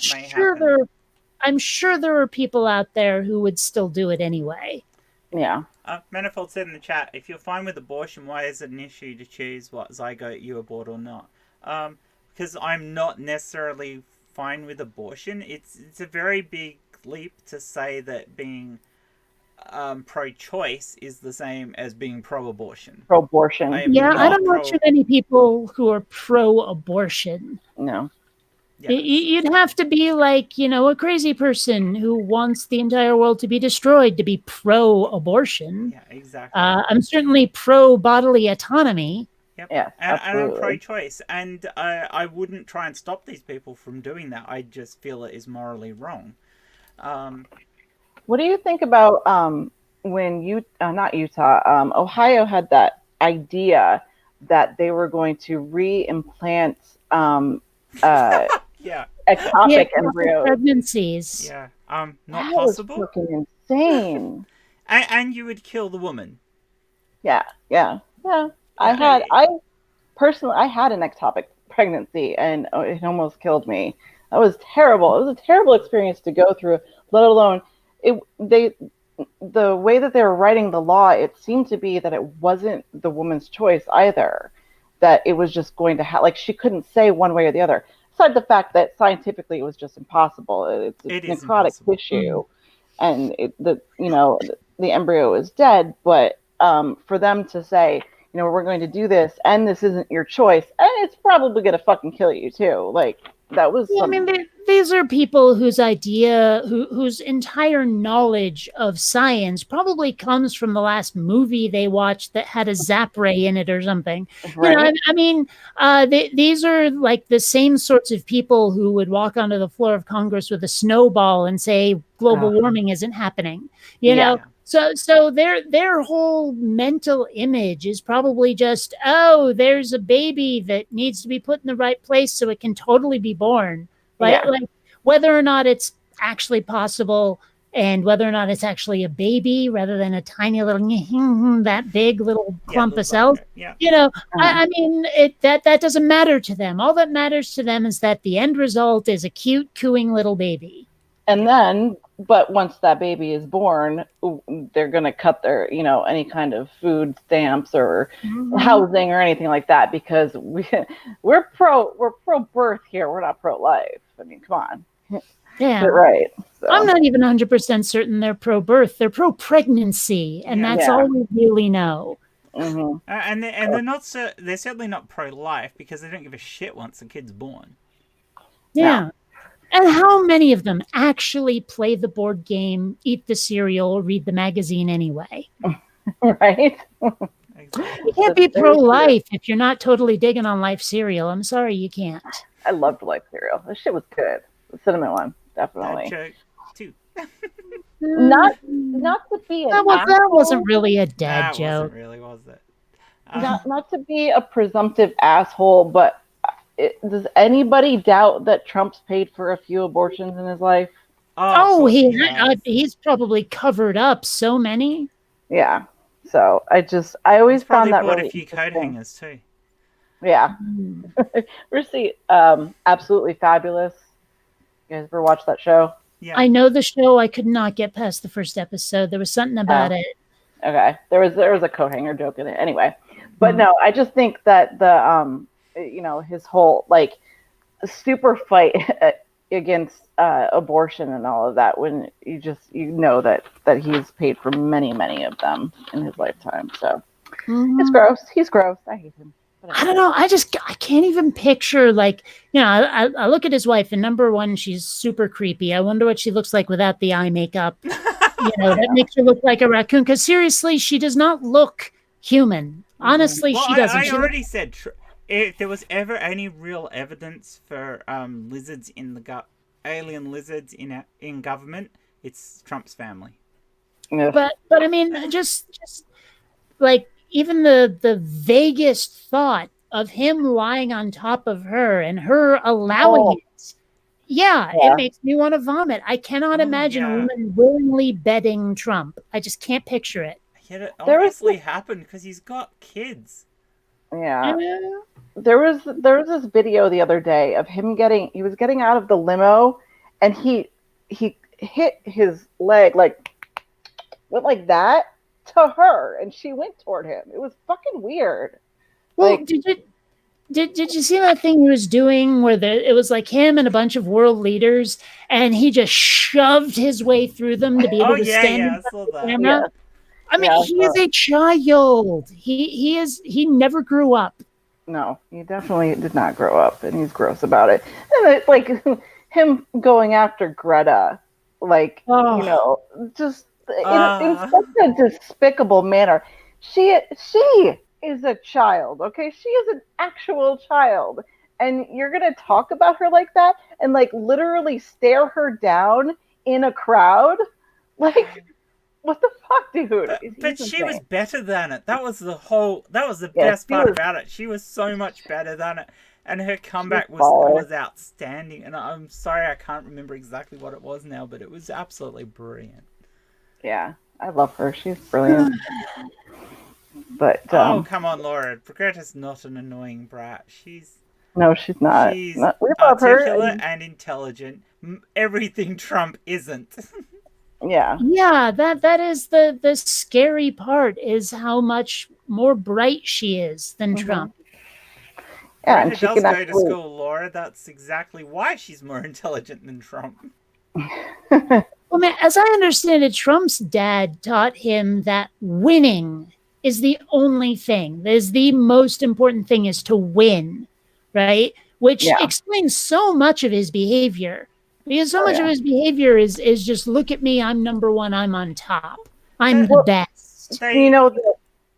I'm sure there are people out there who would still do it anyway. Yeah. Manifold said in the chat, if you're fine with abortion, why is it an issue to choose what zygote you abort or not? Because I'm not necessarily fine with abortion. It's a very big leap to say that being pro-choice is the same as being pro-abortion. Pro-abortion. I don't know too many people who are pro-abortion. No. Yes. You'd have to be like, a crazy person who wants the entire world to be destroyed to be pro-abortion. Yeah, exactly. I'm certainly pro-bodily autonomy. Yep. Yes, and I'm absolutely. pro-choice, and I wouldn't try and stop these people from doing that. I just feel it is morally wrong. What do you think about when not Utah, Ohio had that idea that they were going to re-implant Yeah. ectopic embryos? Pregnancies. Yeah. Not that possible. was fucking insane. And you would kill the woman. Yeah. I personally had an ectopic pregnancy, and it almost killed me. That was terrible. It was a terrible experience to go through, let alone the way that they were writing the law, it seemed to be that it wasn't the woman's choice either, that it was just going to like she couldn't say one way or the other, aside the fact that scientifically it was just impossible. It's necrotic tissue, and the embryo is dead, but for them to say, we're going to do this, and this isn't your choice, and it's probably going to fucking kill you too. Like, that was. Yeah, I mean, these are people whose whose entire knowledge of science probably comes from the last movie they watched that had a zap ray in it or something. Right? These are like the same sorts of people who would walk onto the floor of Congress with a snowball and say global warming isn't happening. So their whole mental image is probably just, there's a baby that needs to be put in the right place so it can totally be born. Like whether or not it's actually possible and whether or not it's actually a baby rather than a tiny little that big little clump of cells. I mean, that doesn't matter to them. All that matters to them is that the end result is a cute cooing little baby. And then, but once that baby is born, they're going to cut their, any kind of food stamps or housing or anything like that, because we're pro birth here. We're not pro life. I mean, come on. Yeah. But right. So. I'm not even 100% certain they're pro birth. They're pro pregnancy, and that's all we really know. Mm-hmm. And they're not. They're certainly not pro life, because they don't give a shit once the kid's born. Yeah. No. And how many of them actually play the board game, eat the cereal, or read the magazine anyway? Right? Exactly. You can't be pro-life if you're not totally digging on Life cereal. I'm sorry, you can't. I loved Life cereal. This shit was good. The cinnamon one, definitely. That joke, too. Not to be an that wasn't really a dad joke. Wasn't really, was it? Not to be a presumptive asshole, but does anybody doubt that Trump's paid for a few abortions in his life? He's probably covered up so many. Yeah. So I always found that really a few coat hangers too. Yeah. We're Absolutely Fabulous. You guys ever watch that show? Yeah. I know the show. I could not get past the first episode. There was something about it. Okay. There was a coat hanger joke in it. Anyway. But no, I just think that the his whole super fight against abortion and all of that, when that he's paid for many of them in his lifetime. So it's gross. He's gross. I hate him. I don't know. I can't even picture, I look at his wife, and number one, she's super creepy. I wonder what she looks like without the eye makeup. That makes her look like a raccoon, because seriously, she does not look human. Honestly, she doesn't. I already said, if there was ever any real evidence for lizards in the alien lizards in government, it's Trump's family. Yeah. But I mean, just like even the vaguest thought of him lying on top of her and her allowing it. Yeah, it makes me want to vomit. I cannot imagine a woman willingly bedding Trump. I just can't picture it. Yet it obviously happened because he's got kids. Yeah. There was this video the other day of him getting out of the limo, and he hit his leg went like that to her, and she went toward him. It was fucking weird. Well, did you see that thing he was doing where it was like him and a bunch of world leaders, and he just shoved his way through them to be able to stand in front of the camera? Yeah. I mean, he is a child. He never grew up. No, he definitely did not grow up, and he's gross about it. And it's like him going after Greta, like just in such a despicable manner. She is a child, okay? She is an actual child, and you're gonna talk about her like that, and like literally stare her down in a crowd, like. What the fuck, dude? But she was better than it. That was the best part about it. She was so much better than it. And her comeback was outstanding. And I'm sorry I can't remember exactly what it was now, but it was absolutely brilliant. Yeah, I love her. She's brilliant. But oh, come on, Laura. Greta's not an annoying brat. No, she's not. She's we love articulate and intelligent. Everything Trump isn't. Yeah, that is the scary part, is how much more bright she is than Trump. Yeah, and she does go to school, Laura. That's exactly why she's more intelligent than Trump. Well, man, as I understand it, Trump's dad taught him that winning is the only thing. That is the most important thing, is to win, right? Which explains so much of his behavior. Because so much of his behavior is just, look at me, I'm number one, I'm on top, I'm the best.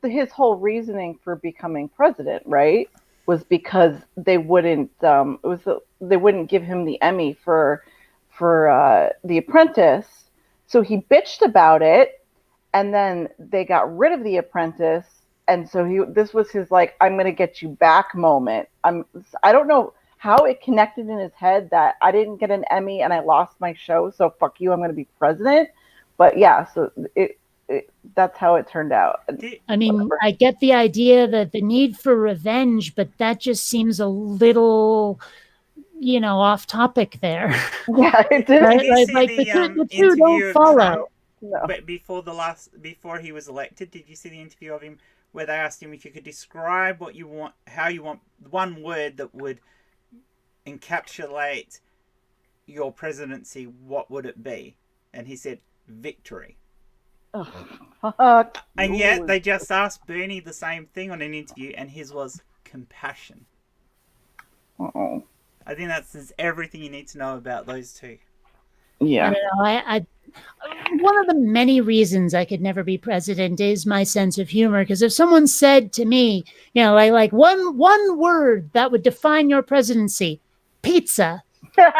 His whole reasoning for becoming president, right, was because they wouldn't they wouldn't give him the Emmy for The Apprentice, so he bitched about it, and then they got rid of The Apprentice, and so this was his like, I'm gonna get you back moment. I don't know how it connected in his head that I didn't get an Emmy and I lost my show, so fuck you, I'm going to be president. But yeah, so that's how it turned out. I mean, whatever. I get the idea that the need for revenge, but that just seems a little, off topic there. Yeah, it did. Right? Like the two don't follow. No. But before he was elected, did you see the interview of him where they asked him if you could describe what you want, how you want, one word that would encapsulate your presidency, what would it be? And he said victory. And yet they just asked Bernie the same thing on an interview, and his was compassion. I think that's everything you need to know about those two. Yeah. I one of the many reasons I could never be president is my sense of humor. Because if someone said to me, like one word that would define your presidency, pizza. No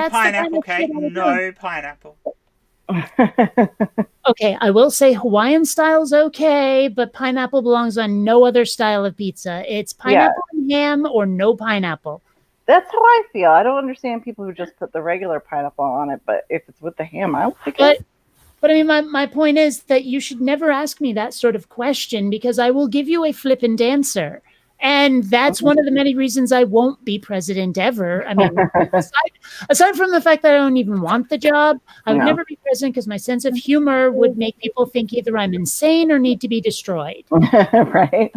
pineapple, Kate. No pineapple. Okay, I will say Hawaiian style's okay, but pineapple belongs on no other style of pizza. It's pineapple and ham or no pineapple. That's how I feel. I don't understand people who just put the regular pineapple on it, but if it's with the ham, I'll pick it. But I mean, my point is that you should never ask me that sort of question, because I will give you a flippant answer. And that's one of the many reasons I won't be president ever. I mean, aside from the fact that I don't even want the job, I would never be president because my sense of humor would make people think either I'm insane or need to be destroyed. Right.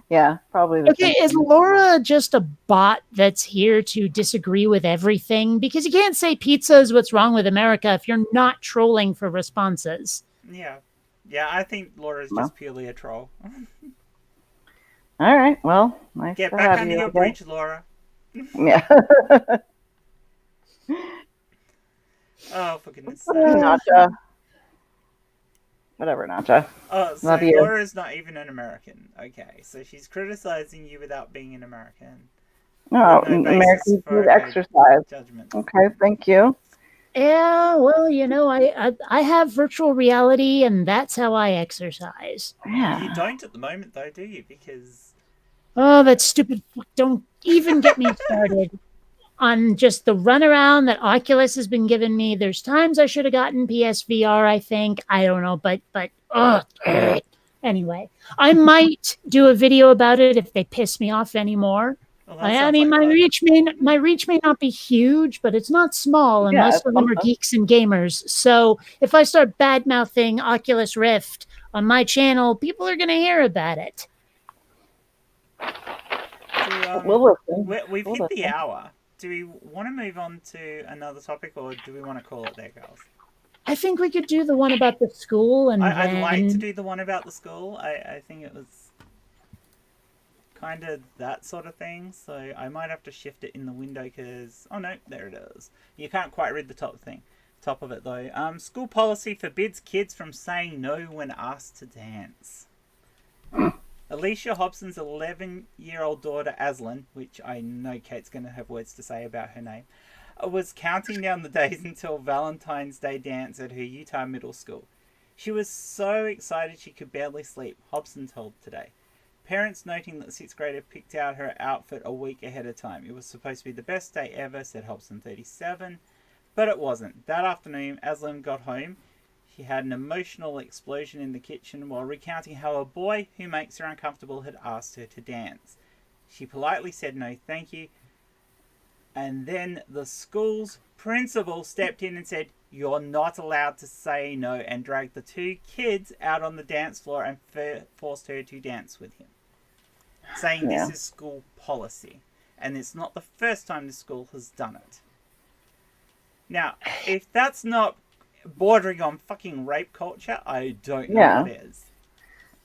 Yeah, probably. Okay, is Laura just a bot that's here to disagree with everything? Because you can't say pizza is what's wrong with America if you're not trolling for responses. Yeah, I think Laura's just purely a troll. All right, well, nice Get to back have under you, your bridge, Laura. Yeah. Oh, for goodness sake. Nacha. Whatever, Nacha. Oh, so love you. Laura's not even an American. Okay, so she's criticizing you without being an American. No, Americans need exercise. Judgment. Okay, thank you. Yeah, well, I have virtual reality, and that's how I exercise. Yeah. You don't at the moment, though, do you? Because... Oh, that stupid... Don't even get me started on just the runaround that Oculus has been giving me. There's times I should have gotten PSVR, I think. I don't know, but anyway. I might do a video about it if they piss me off anymore. Well, I mean, my reach may not be huge, but it's not small, and most of them are geeks and gamers. So if I start bad-mouthing Oculus Rift on my channel, people are going to hear about it. We've hit the hour. Do we want to move on to another topic, or do we want to call it there, girls? I think we could do the one about the school, and I'd like to do the one about the school. I think it was kind of that sort of thing, so I might have to shift it in the window because... Oh no, there it is. You can't quite read the top of it though. School policy forbids kids from saying no when asked to dance. Alicia Hobson's 11-year-old daughter, Aslan, which I know Kate's going to have words to say about her name, was counting down the days until Valentine's Day dance at her Utah middle school. She was so excited she could barely sleep, Hobson told Today. Parents noting that the 6th grader picked out her outfit a week ahead of time. It was supposed to be the best day ever, said Hobson 37, but it wasn't. That afternoon, Aslan got home. She had an emotional explosion in the kitchen while recounting how a boy who makes her uncomfortable had asked her to dance. She politely said no thank you, and then the school's principal stepped in and said, "You're not allowed to say no," and dragged the 2 kids out on the dance floor and forced her to dance with him, saying this is school policy, and it's not the first time the school has done it. Now, if that's not bordering on fucking rape culture, I don't know what is.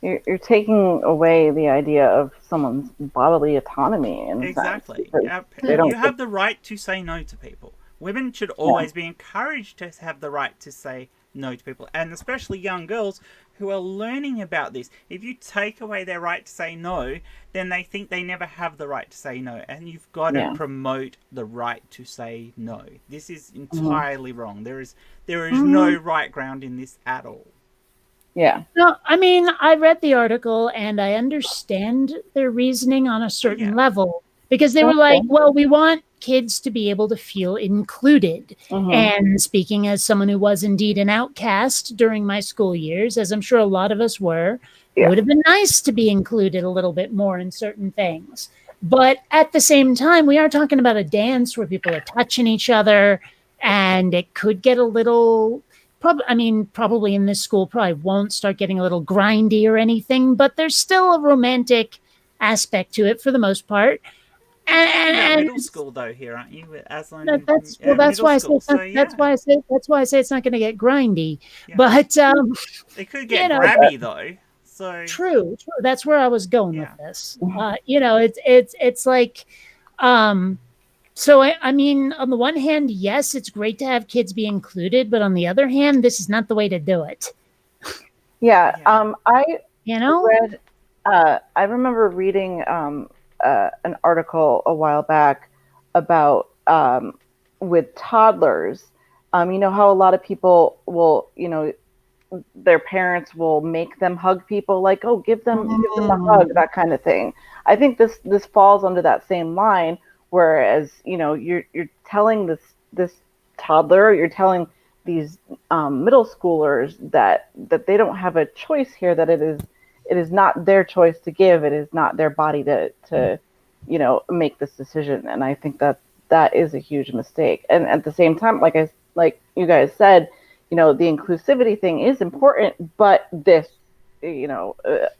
You're taking away the idea of someone's bodily autonomy. Exactly. You have the right to say no to people. Women should always be encouraged to have the right to say no to people, and especially young girls who are learning about this. If you take away their right to say no, then they think they never have the right to say no, and you've got to promote the right to say no. This is entirely wrong. There is no right ground in this at all. Yeah. No, I mean, I read the article and I understand their reasoning on a certain level, because they were like, well, we want kids to be able to feel included. And speaking as someone who was indeed an outcast during my school years, as I'm sure a lot of us were, it would have been nice to be included a little bit more in certain things. But at the same time, we are talking about a dance where people are touching each other, and it could get a little... probably in this school probably won't start getting a little grindy or anything, but there's still a romantic aspect to it for the most part. And middle school though, here, aren't you? Aslan, that's why I say it's not going to get grindy. Yeah. But it could get grabby though. So true. That's where I was going with this. It's like. So, I mean, on the one hand, yes, it's great to have kids be included, but on the other hand, this is not the way to do it. Yeah. I read, I remember reading an article a while back about with toddlers. You know how a lot of people will, their parents will make them hug people, like, oh, give them a hug, that kind of thing. I think this falls under that same line. Whereas, you're telling this toddler, you're telling these middle schoolers that they don't have a choice here, that it is not their choice to give, it is not their body to make this decision. And I think that is a huge mistake. And at the same time, like you guys said, the inclusivity thing is important, but this,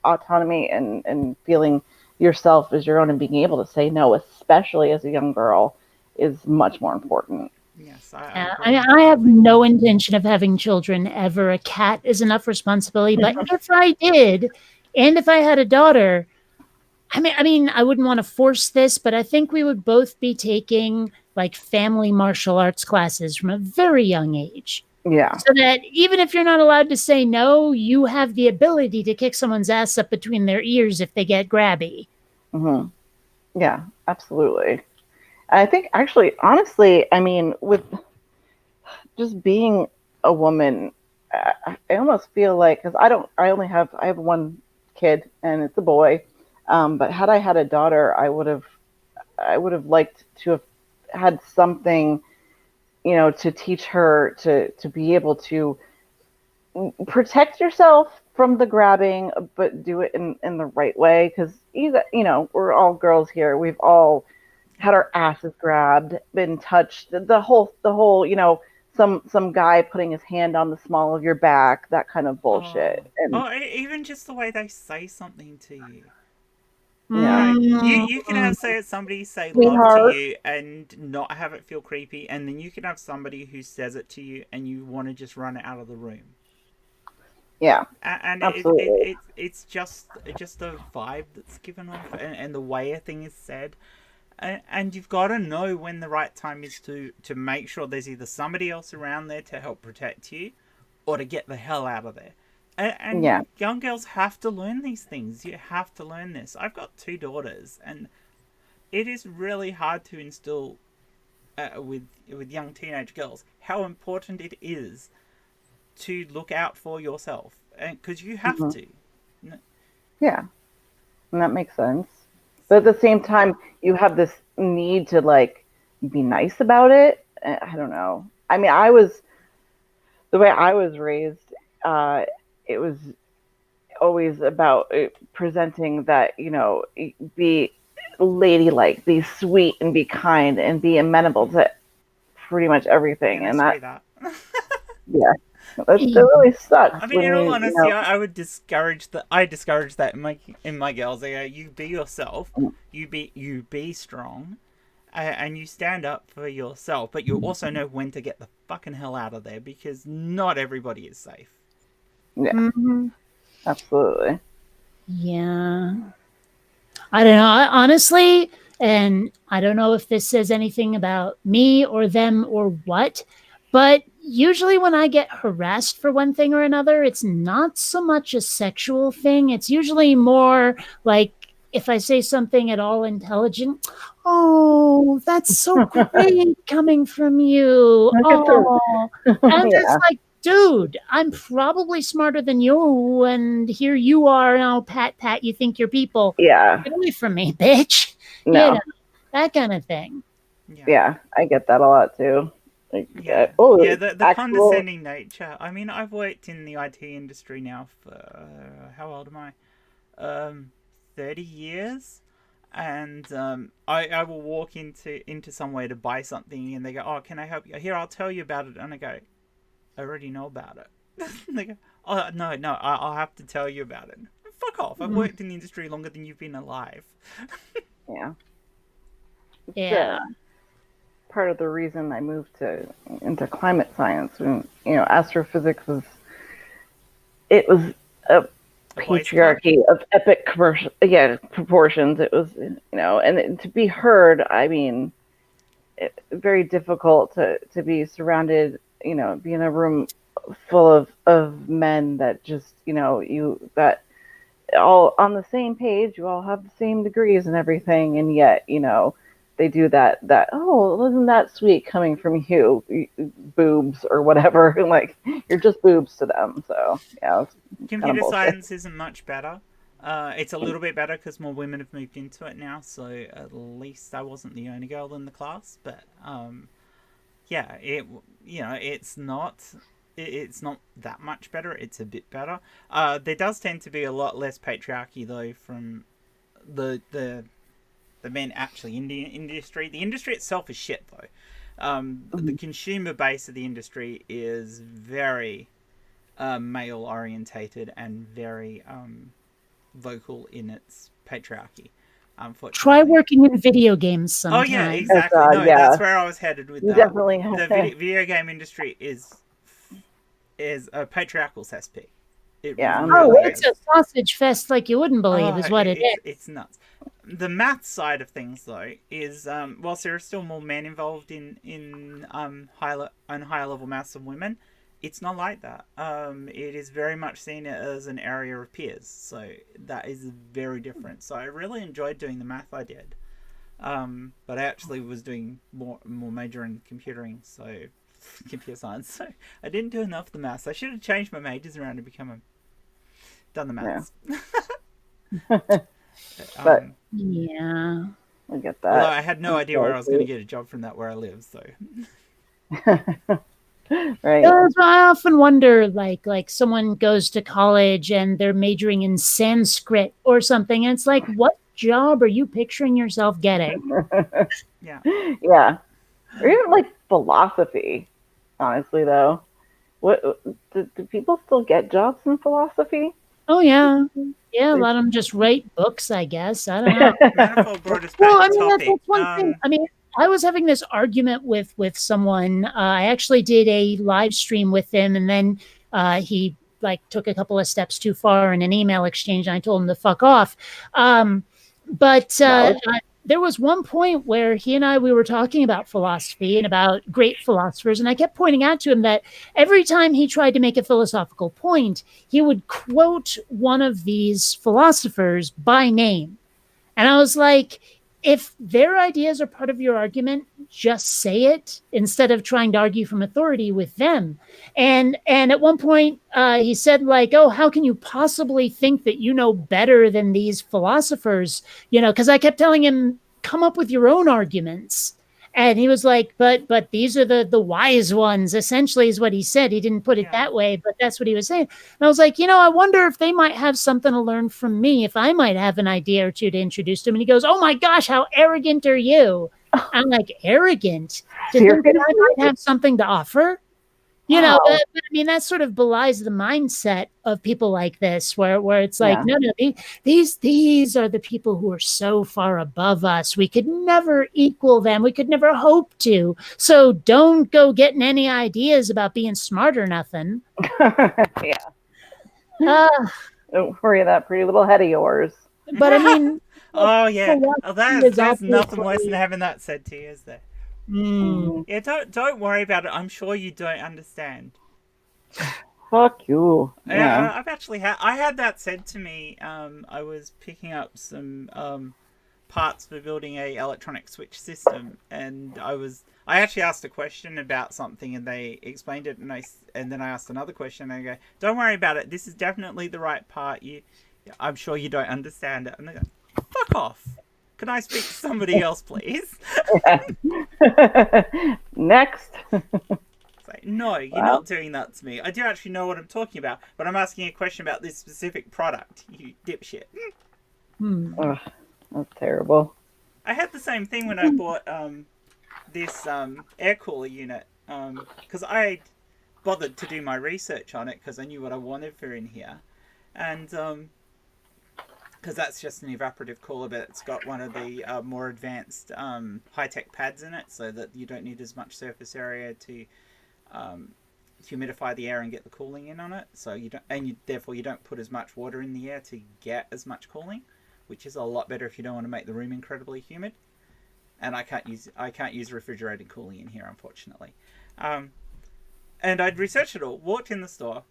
autonomy and feeling yourself as your own and being able to say no, especially as a young girl, is much more important. Yes, I have no intention of having children ever. A cat is enough responsibility. But if I did, and if I had a daughter, I mean, I wouldn't want to force this, but I think we would both be taking like family martial arts classes from a very young age. Yeah. So that even if you're not allowed to say no, you have the ability to kick someone's ass up between their ears if they get grabby. Yeah, absolutely. I think actually, honestly, I mean, with just being a woman, I almost feel like, because I have one kid and it's a boy. But had I had a daughter, I would have liked to have had something, to teach her to be able to protect yourself from the grabbing, but do it in the right way. Because we're all girls here. We've all had our asses grabbed, been touched. The whole some guy putting his hand on the small of your back, that kind of bullshit. Or even just the way they say something to you. Yeah. You can have somebody say love to you and not have it feel creepy, and then you can have somebody who says it to you and you want to just run out of the room. Yeah, and absolutely. it's just a vibe that's given off, and the way a thing is said, and you've got to know when the right time is to make sure there's either somebody else around there to help protect you, or to get the hell out of there. And Yeah. young girls have to learn these things. You have to learn this. I've got 2 daughters, and it is really hard to instill with young teenage girls how important it is to look out for yourself, and because you have to. Yeah, and that makes sense. But at the same time, you have this need to like be nice about it. I don't know. I mean, the way I was raised, it was always about presenting that, be ladylike, be sweet, and be kind, and be amenable to pretty much everything. And that. Yeah. That really sucks. I mean, in all honesty, I would discourage that. I discourage that in my girls. You be yourself. You be strong, and you stand up for yourself. But you also know when to get the fucking hell out of there, because not everybody is safe. Yeah, absolutely. Yeah, I don't know. Honestly, and I don't know if this says anything about me or them or what, but usually when I get harassed for one thing or another, it's not so much a sexual thing. It's usually more like if I say something at all intelligent, oh, that's so great coming from you. Oh, and it's like, dude, I'm probably smarter than you, and here you are now, pat, you think you're people. Yeah. Get away from me, bitch. No. That kind of thing. Yeah, I get that a lot too. Like, the condescending nature. I mean, I've worked in the IT industry now for how old am I? 30 years, and I will walk into somewhere to buy something, and they go, "Oh, can I help you? Here, I'll tell you about it." And I go, "I already know about it." They go, "Oh, no, I'll have to tell you about it." Fuck off! I've worked in the industry longer than you've been alive. Yeah. Part of the reason I moved into climate science, when astrophysics was a patriarchy of epic proportions. It was, and to be heard, I mean, very difficult to be surrounded, be in a room full of men that just, that all on the same page, you all have the same degrees and everything, and yet, they do that, oh, wasn't that sweet coming from you, boobs or whatever, like you're just boobs to them. So yeah, computer science isn't much better. It's a little bit better because more women have moved into it now, so at least I wasn't the only girl in the class. But it's not that much better. It's a bit better. There does tend to be a lot less patriarchy though from the men actually in the industry. The industry itself is shit though. The consumer base of the industry is very male orientated and very vocal in its patriarchy. Unfortunately. Try working in video games sometime. Oh yeah, exactly. That's where I was headed with that. Definitely the video game industry is a patriarchal cesspit. It's a sausage fest like you wouldn't believe, is what it is. It's nuts. The math side of things, though, is whilst there are still more men involved in higher level maths than women, it's not like that. It is very much seen as an area of peers, so that is very different. So I really enjoyed doing the math I did, but I actually was doing more major in computer science. So I didn't do enough of the maths. I should have changed my majors around to done the maths. Yeah. But yeah, I get that. Although I had no idea where I was going to get a job from that where I live. So. Right. I often wonder, like someone goes to college and they're majoring in Sanskrit or something, and it's like, what job are you picturing yourself getting? Yeah. Yeah. Or even like philosophy. Honestly, though, what do people still get jobs in philosophy? Oh yeah. Yeah, a lot of them just write books, I guess. I don't know. Manifold brought us back Well, I to mean, topic. that's one thing. I mean, I was having this argument with someone. I actually did a live stream with him, and then he like took a couple of steps too far in an email exchange, and I told him to fuck off. But there was one point where he and we were talking about philosophy and about great philosophers, and I kept pointing out to him that every time he tried to make a philosophical point, he would quote one of these philosophers by name. And I was like, if their ideas are part of your argument, just say it instead of trying to argue from authority with them. And at one point, he said, like, oh, how can you possibly think that you know better than these philosophers? Because I kept telling him, come up with your own arguments. And he was like, but these are the wise ones, essentially, is what he said. He didn't put it that way, but that's what he was saying. And I was like, I wonder if they might have something to learn from me, if I might have an idea or two to introduce to him. And he goes, oh my gosh, how arrogant are you? I'm like, arrogant? To think that I might have something to offer? But I mean, that sort of belies the mindset of people like this, where it's like, no, these are the people who are so far above us. We could never equal them. We could never hope to. So don't go getting any ideas about being smart or nothing. Don't worry, that pretty little head of yours. But I mean, oh yeah, there's nothing worse than having that said to you, is there? Yeah, don't worry about it. I'm sure you don't understand. Fuck you. Yeah, I've actually had that said to me. I was picking up some parts for building a electronic switch system, and I actually asked a question about something, and they explained it, and then I asked another question, and I go, don't worry about it. This is definitely the right part. I'm sure you don't understand it. And they go, fuck off. Can I speak to somebody else, please? Next. It's like, no, you're not doing that to me. I do actually know what I'm talking about, but I'm asking a question about this specific product, you dipshit. Ugh, that's terrible. I had the same thing when I bought this air cooler unit, because I bothered to do my research on it because I knew what I wanted for in here. And because that's just an evaporative cooler, but it's got one of the more advanced high-tech pads in it, so that you don't need as much surface area to humidify the air and get the cooling in on it. So therefore you don't put as much water in the air to get as much cooling, which is a lot better if you don't want to make the room incredibly humid. And I can't use refrigerated cooling in here, unfortunately. And I'd researched it all, walked in the store,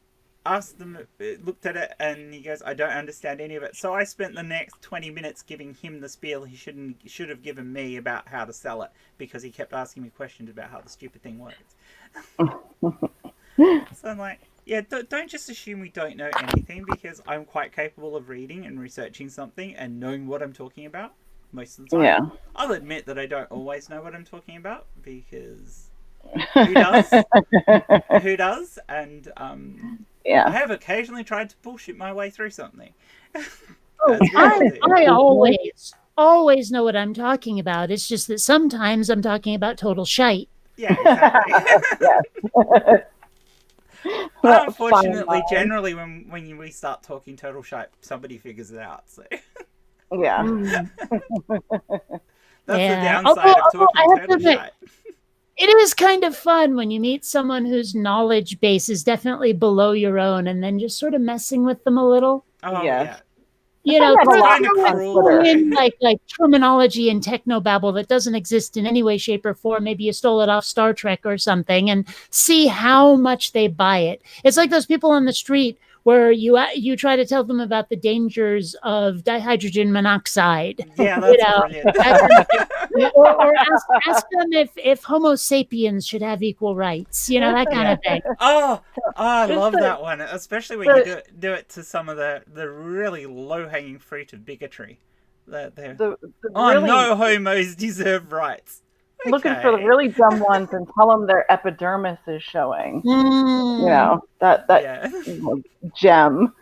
asked them, looked at it, and he goes, I don't understand any of it. So I spent the next 20 minutes giving him the spiel he should have given me about how to sell it, because he kept asking me questions about how the stupid thing works. So I'm like, yeah, don't just assume we don't know anything, because I'm quite capable of reading and researching something and knowing what I'm talking about most of the time. Yeah. I'll admit that I don't always know what I'm talking about, because who does? Who does? And I have occasionally tried to bullshit my way through something. I always know what I'm talking about. It's just that sometimes I'm talking about total shite. Yeah, exactly. Unfortunately, generally when we start talking total shite, somebody figures it out. So yeah. That's the downside of talking total shite. It is kind of fun when you meet someone whose knowledge base is definitely below your own, and then just sort of messing with them a little. Oh, yeah. Throw in like terminology and technobabble that doesn't exist in any way, shape, or form. Maybe you stole it off Star Trek or something, and see how much they buy it. It's like those people on the street where you try to tell them about the dangers of dihydrogen monoxide. Yeah, that's brilliant. or ask them if Homo sapiens should have equal rights. That kind of thing. I love that one, especially when you do it to some of the really low-hanging fruit of bigotry. No homos deserve rights. Okay. Looking for the really dumb ones and tell them their epidermis is showing. That gem.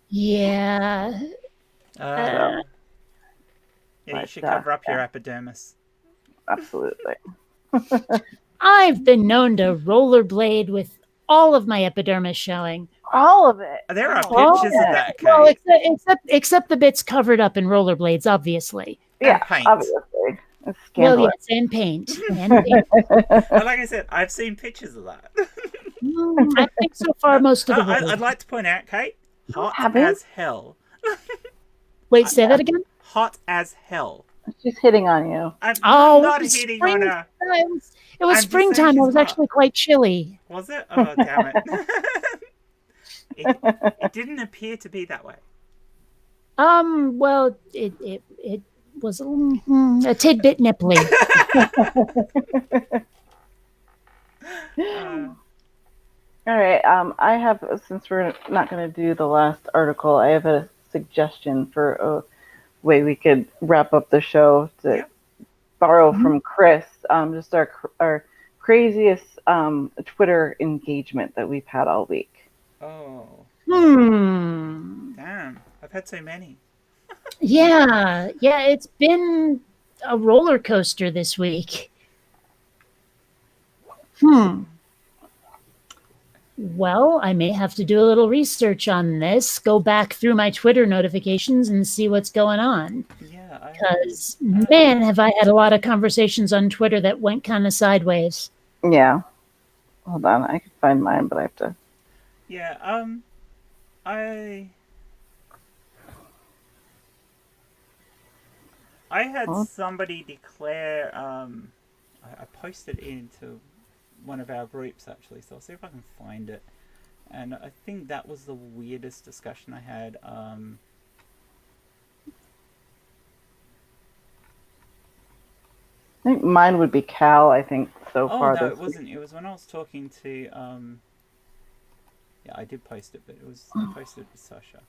Yeah. You should cover up your epidermis. Absolutely. I've been known to rollerblade with all of my epidermis showing. All of it. There are pictures of that, Kate. Well, except the bits covered up in rollerblades, obviously. Yeah, paint. obviously. It's well, scandalous. yes, and paint. And paint. But like I said, I've seen pictures of that. I think so far most of the world. I'd like to point out, Kate, hot as hell. Wait, say that again? Hot as hell. She's hitting on you. I'm not hitting on her. It was springtime. It was actually quite chilly. Was it? Oh, damn it. It didn't appear to be that way. Well, it was a tidbit nipply. All right. I have, since we're not going to do the last article, I have a suggestion for a way we could wrap up the show to borrow from Chris, just our craziest Twitter engagement that we've had all week. Oh. Damn. I've had so many. Yeah, it's been a roller coaster this week. Well, I may have to do a little research on this, go back through my Twitter notifications and see what's going on. Yeah. Because, man, have I had a lot of conversations on Twitter that went kind of sideways. Yeah. Hold on, I can find mine, but I have to... Yeah, I had somebody declare, I posted it into one of our groups actually, so I'll see if I can find it. And I think that was the weirdest discussion I had. I think mine would be Cal, I think, so far. Oh, no, this it wasn't. It was when I was talking to, yeah, I did post it, but it was, I posted it with Sasha.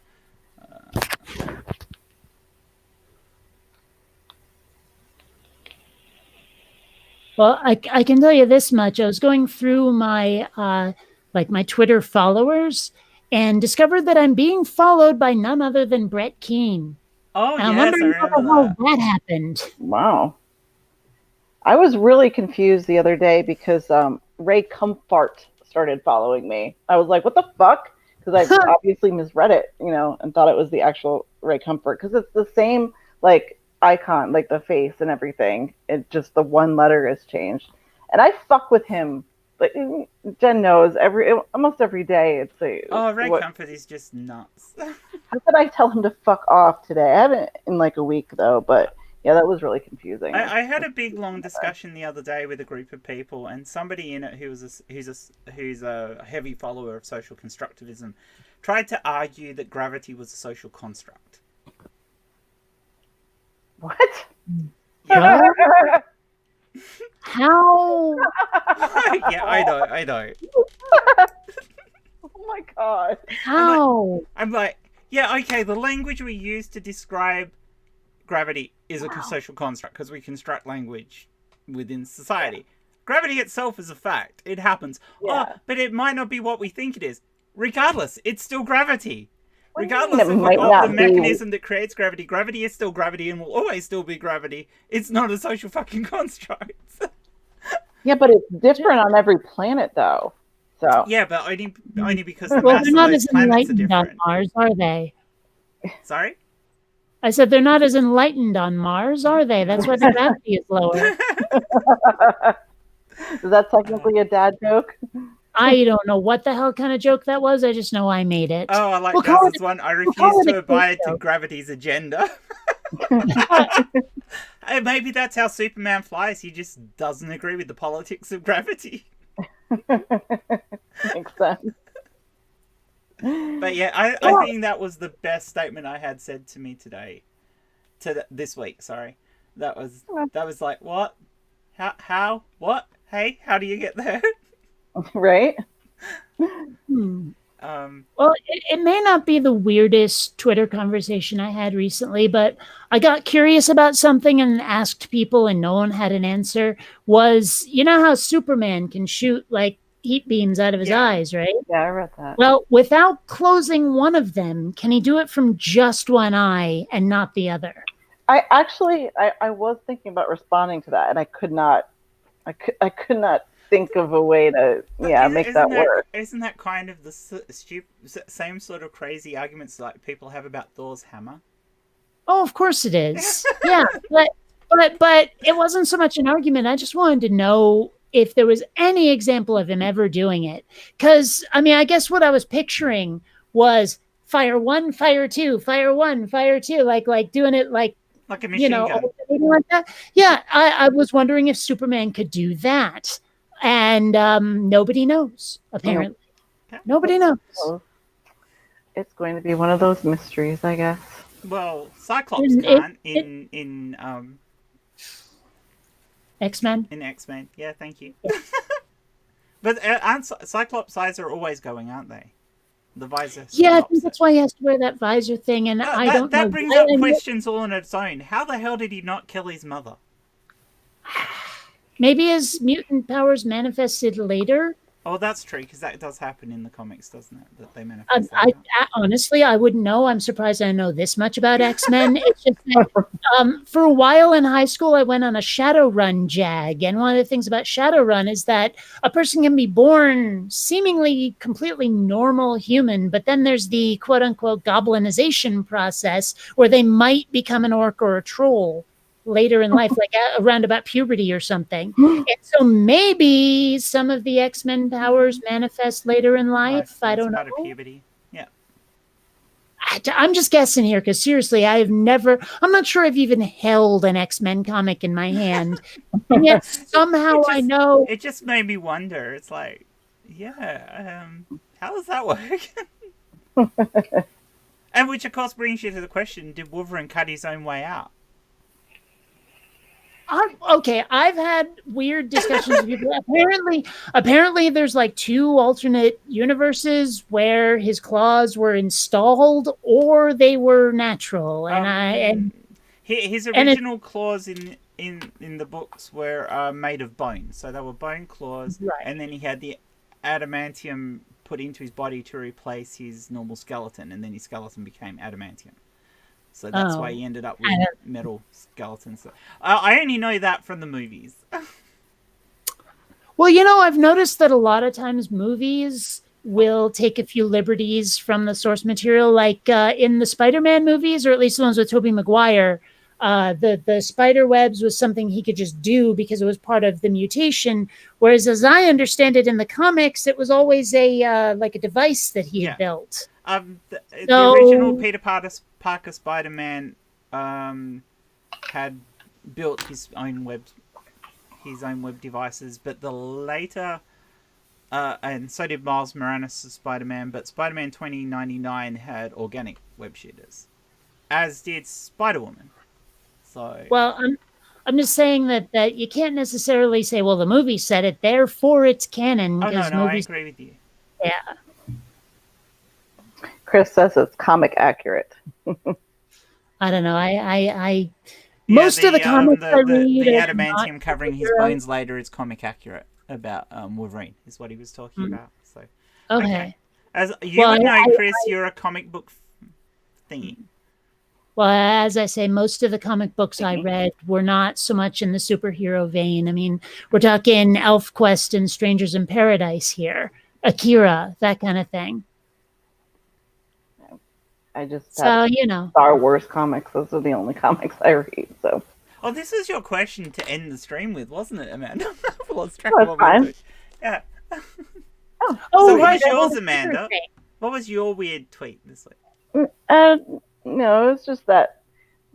Well, I can tell you this much. I was going through my my Twitter followers and discovered that I'm being followed by none other than Brett Keane. Oh, and yes, I'm wondering how the hell that happened. Wow. I was really confused the other day because Ray Comfort started following me. I was like, what the fuck? Because I obviously misread it, and thought it was the actual Ray Comfort. Because it's the same, icon, the face and everything. It just, the one letter has changed. And I fuck with him. Jen knows, almost every day. It's Ray Comfort is just nuts. How could I tell him to fuck off today? I haven't in a week, though, but... Yeah, that was really confusing. I had a big long discussion the other day with a group of people, and somebody in it who's a heavy follower of social constructivism tried to argue that gravity was a social construct. What? Yeah. How? Yeah, I know. Oh my god. How? I'm like, yeah, okay, the language we use to describe gravity is a social construct because we construct language within society. Gravity itself is a fact. It happens. Yeah. Oh, but it might not be what we think it is. Regardless, it's still gravity. Regardless of the mechanism that creates gravity, gravity is still gravity and will always still be gravity. It's not a social fucking construct. Yeah, but it's different on every planet, though. So yeah, but only because the well, mass they're of not those as planets are enlightened on different. Mars, are they? Sorry? I said they're not as enlightened on Mars, are they? That's why the gravity is lower. Is that technically a dad joke? I don't know what the hell kind of joke that was. I just know I made it. Oh, I like Gaz's one. I refuse to abide to gravity's agenda. Hey, maybe that's how Superman flies. He just doesn't agree with the politics of gravity. Makes sense. But yeah, I think that was the best statement I had said to me today. This week, sorry. That was like, what? How? What? Hey, how do you get there? Right? Well, it may not be the weirdest Twitter conversation I had recently, but I got curious about something and asked people and no one had an answer. You know how Superman can shoot heat beams out of his eyes, right? Yeah, I read that. Well, without closing one of them, can he do it from just one eye and not the other? I was thinking about responding to that, and I could not. I could not think of a way to make that work. Isn't that kind of the same sort of crazy arguments like people have about Thor's hammer? Oh, of course it is. Yeah, but it wasn't so much an argument. I just wanted to know if there was any example of him ever doing it. Because, I mean, I guess what I was picturing was fire 1, fire 2, fire 1, fire 2, like doing it like a machine gun. Like that. Yeah, I was wondering if Superman could do that. And nobody knows, apparently. Okay. Nobody knows. Well, it's going to be one of those mysteries, I guess. Well, Cyclops can't in X-Men? In X-Men, yeah, thank you. But Cyclops' eyes are always going, aren't they? The visor. Yeah, I think that's why he has to wear that visor thing, and I don't know. That brings up questions all on its own. How the hell did he not kill his mother? Maybe his mutant powers manifested later. Oh, that's true, because that does happen in the comics, doesn't it? That they manifest. Honestly, I wouldn't know. I'm surprised I know this much about X-Men. It's just that, for a while in high school, I went on a Shadowrun jag, and one of the things about Shadowrun is that a person can be born seemingly completely normal human, but then there's the quote-unquote goblinization process where they might become an orc or a troll later in life, like around about puberty or something. And so maybe some of the X-Men powers manifest later in life. I don't know. Puberty. Yeah. I'm just guessing here because seriously, I'm not sure I've even held an X-Men comic in my hand. And yet somehow I know. It just made me wonder. It's like, how does that work? And which of course brings you to the question, did Wolverine cut his own way out? I've had weird discussions with people. Apparently, there's like 2 alternate universes where his claws were installed or they were natural. His original claws in the books were made of bone, so they were bone claws, right. And then he had the adamantium put into his body to replace his normal skeleton, and then his skeleton became adamantium. So that's why he ended up with metal skeletons. I only know that from the movies. Well, I've noticed that a lot of times movies will take a few liberties from the source material, like in the Spider-Man movies, or at least the ones with Tobey Maguire. The spider webs was something he could just do because it was part of the mutation. Whereas, as I understand it in the comics, it was always a device that he had built. The original Peter Parker Spider-Man had built his own web devices, but the later and so did Miles Morales' Spider-Man, but Spider-Man 2099 had organic web shooters, as did Spider-Woman. So well, I'm just saying that you can't necessarily say, well, the movie said it, therefore it's canon. Oh no, I agree with you. Yeah. Chris says it's comic accurate. I don't know. I most of the comics I read, the adamantium covering his bones later is comic accurate about Wolverine, is what he was talking about. So okay. As you would know, Chris, you're a comic book thingy. Well, as I say, most of the comic books I read were not so much in the superhero vein. I mean, we're talking ElfQuest and Strangers in Paradise here, Akira, that kind of thing. I just Star Wars comics. Those are the only comics I read. So. Oh, this was your question to end the stream with, wasn't it, Amanda? Fine. Yeah. So what was yours, Amanda? What was your weird tweet this week? No, it's just that,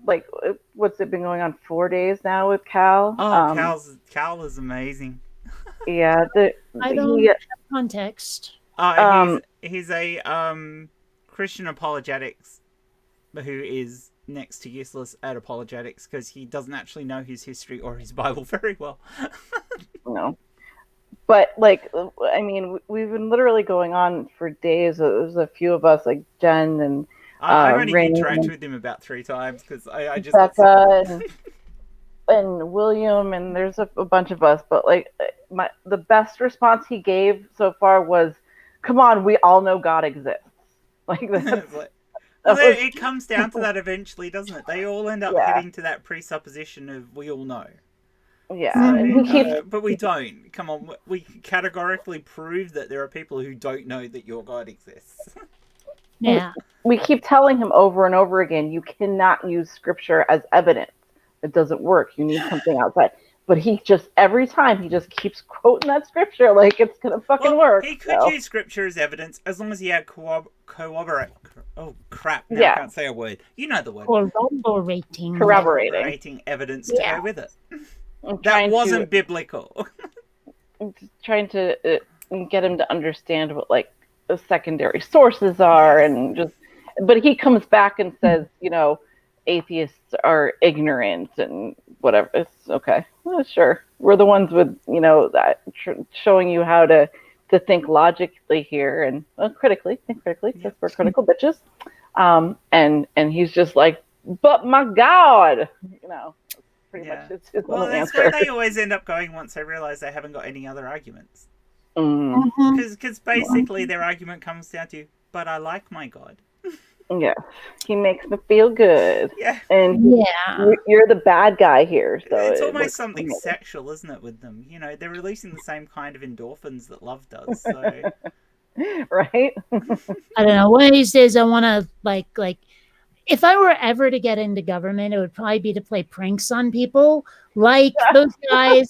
like, what's it been going on 4 days now with Cal? Oh, Cal is amazing. Yeah, I don't have context. He's a Christian apologetics who is next to useless at apologetics because he doesn't actually know his history or his Bible very well. No. But, like, I mean, we've been literally going on for days. There's a few of us, like Jen and I've only interacted with him about 3 times because I just... Becca and William, and there's a bunch of us. But, like, the best response he gave so far was, come on, we all know God exists. Like, it comes down to that eventually, doesn't it? They all end up heading to that presupposition of we all know. Yeah, So, and he keeps... but we don't. Come on, we categorically prove that there are people who don't know that your God exists. Yeah. We keep telling him over and over again, you cannot use scripture as evidence. It doesn't work. You need something outside. But he just, every time, he just keeps quoting that scripture like it's going to fucking work. He could use scripture as evidence as long as he had corroborate. Oh, crap. Now I can't say a word. You know the word. Corroborating evidence to go with it. That wasn't biblical. Trying to get him to understand what, like, the secondary sources are, and just... But he comes back and says, you know, atheists are ignorant and whatever. It's okay. Well, sure. We're the ones with, you know, that showing you how to think logically here and critically, think critically, because we're critical bitches. And he's just like, but my God, you know, pretty much it's his well, that's answer. where they always end up going once they realize they haven't got any other arguments. Because basically their argument comes down to, but I like my God. Yeah, he makes me feel good. Yeah, and you're the bad guy here. So it's almost something sexual, isn't it? With them, you know, they're releasing the same kind of endorphins that love does. So, right? I don't know. One of these days, I want to like. If I were ever to get into government, it would probably be to play pranks on people, like those guys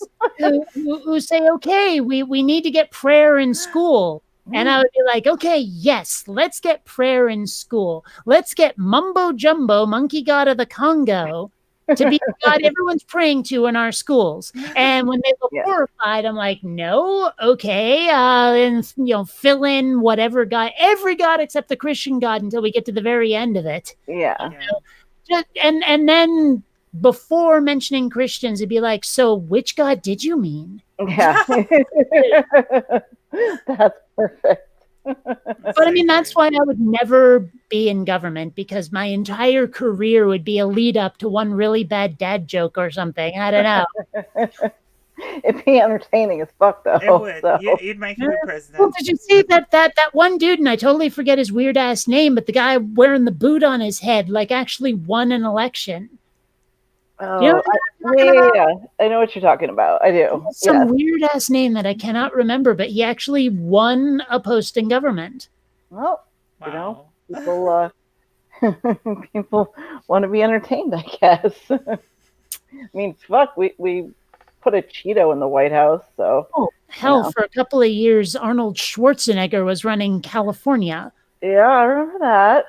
who say, "Okay, we need to get prayer in school." And I would be like, okay, yes, let's get prayer in school. Let's get Mumbo Jumbo, monkey god of the Congo, to be the god everyone's praying to in our schools. And when they look horrified, I'm like, no, okay, and you know, fill in whatever god, every god except the Christian god until we get to the very end of it. Yeah. And then before mentioning Christians, it'd be like, so which god did you mean? Yeah. That's perfect. But I mean, that's why I would never be in government, because my entire career would be a lead up to one really bad dad joke or something. I don't know. It'd be entertaining as fuck, though. It would. So. You'd make a good president. Well, did you see that one dude, and I totally forget his weird ass name, but the guy wearing the boot on his head, like, actually won an election. Oh, you know yeah. I know what you're talking about. I do. Some weird ass name that I cannot remember, but he actually won a post in government. Well, you know, people want to be entertained, I guess. I mean, fuck, we put a Cheeto in the White House, so. Oh, hell, for a couple of years, Arnold Schwarzenegger was running California. Yeah, I remember that.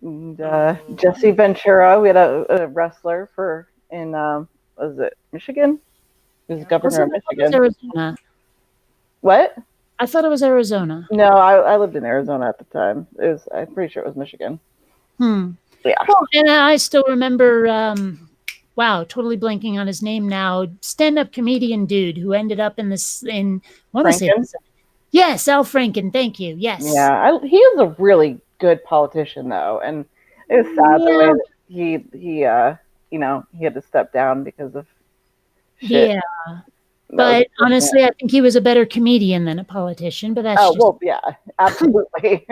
And, Jesse Ventura, we had a wrestler in was it Michigan? He was governor of Michigan. Arizona. What? I thought it was Arizona. No, I lived in Arizona at the time. I'm pretty sure it was Michigan. Yeah. Well, and I still remember. Wow, totally blanking on his name now. Stand-up comedian dude who ended up in this Yes, Al Franken. Thank you. Yes. Yeah, he is a really good politician, though, and it was sad the way that he you know, he had to step down because of shit. Yeah. But honestly, I think he was a better comedian than a politician. But that's yeah, absolutely.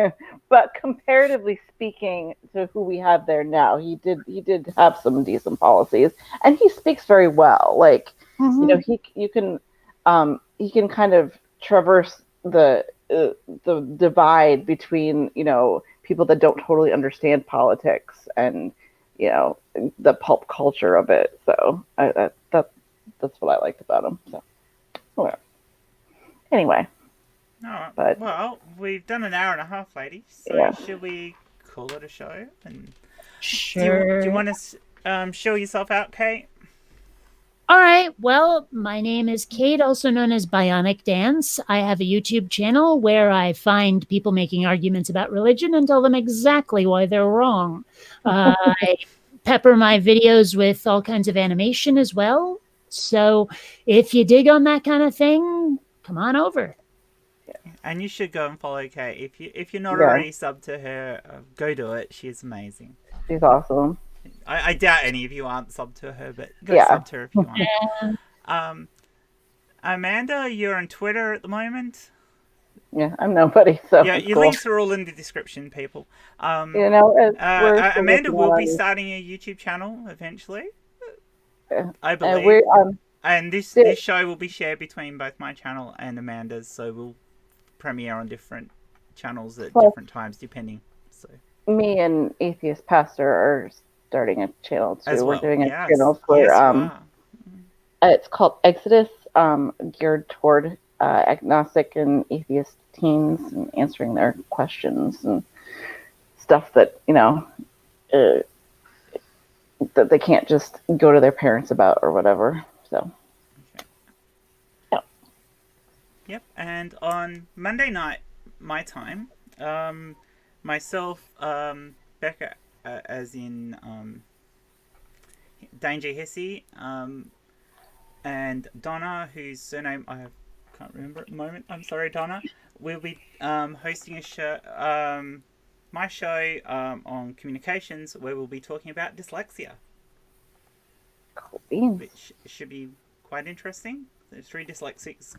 But comparatively speaking to who we have there now, he did have some decent policies, and he speaks very well. Like you know, he can kind of traverse the divide between, you know, people that don't totally understand politics and, you know, the pulp culture of it. So that's what I liked about him. So whatever. Anyway. All right. Well, we've done an hour and a half, ladies. So should we call it a show? And sure. Do you want to show yourself out, Kate? All right. Well, my name is Kate, also known as BionicDance. I have a YouTube channel where I find people making arguments about religion and tell them exactly why they're wrong. I pepper my videos with all kinds of animation as well. So if you dig on that kind of thing, come on over. And you should go and follow Kate. If you're not already subbed to her, go do it. She's amazing. She's awesome. I doubt any of you aren't subbed to her, but go sub to her if you want. Amanda, you're on Twitter at the moment. Yeah, I'm nobody. So yeah, your links are all in the description, people. You know, Amanda will be starting a YouTube channel eventually. I believe. And this show will be shared between both my channel and Amanda's, so we'll premiere on different channels at different times, depending. So me and Atheist Pastor are starting a channel too. As well. We're doing a channel for it's called Exodus, geared toward agnostic and atheist teens and answering their questions and stuff that that they can't just go to their parents about or whatever. So. Yeah. Yep, and on Monday night, my time, myself, Becca, as in Danger Hesse, and Donna, whose surname I can't remember at the moment. I'm sorry, Donna. We'll be hosting a show, my show on communications, where we'll be talking about dyslexia. Cool. Which should be quite interesting. The 3 dyslexics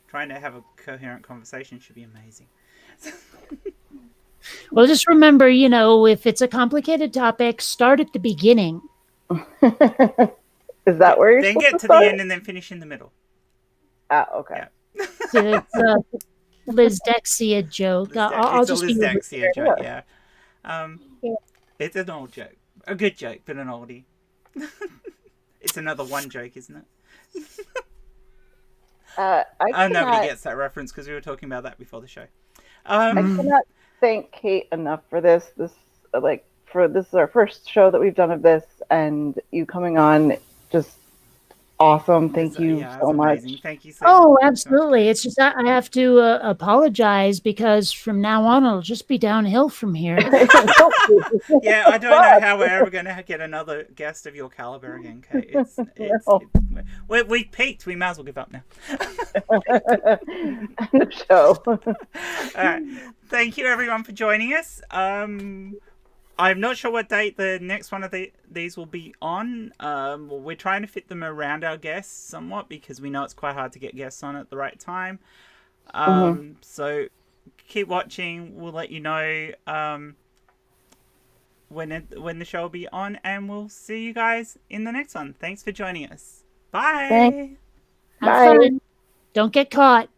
trying to have a coherent conversation should be amazing. Well, just remember, if it's a complicated topic, start at the beginning. Is that where you're then supposed get to start? the end and then finish in the middle. Okay. Yeah. So it's a Lizdexia joke. I'll it's just a be Lizdexia joke, yeah. It's an old joke. A good joke, but an oldie. It's another one joke, isn't it? Nobody gets that reference because we were talking about that before the show. I cannot thank Kate enough for this. This is our first show that we've done of this, and you coming on, just awesome. Thank you so much. Thank you so much. Oh, absolutely. It's just I have to apologize because from now on it'll just be downhill from here. Yeah, I don't know how we're ever going to get another guest of your caliber again, Kate. We've peaked. We might as well give up now. The show. All right. Thank you, everyone, for joining us. I'm not sure what date the next one of these will be on. We're trying to fit them around our guests somewhat because we know it's quite hard to get guests on at the right time. So keep watching. We'll let you know when the show will be on, and we'll see you guys in the next one. Thanks for joining us. Bye. Have fun. Don't get caught.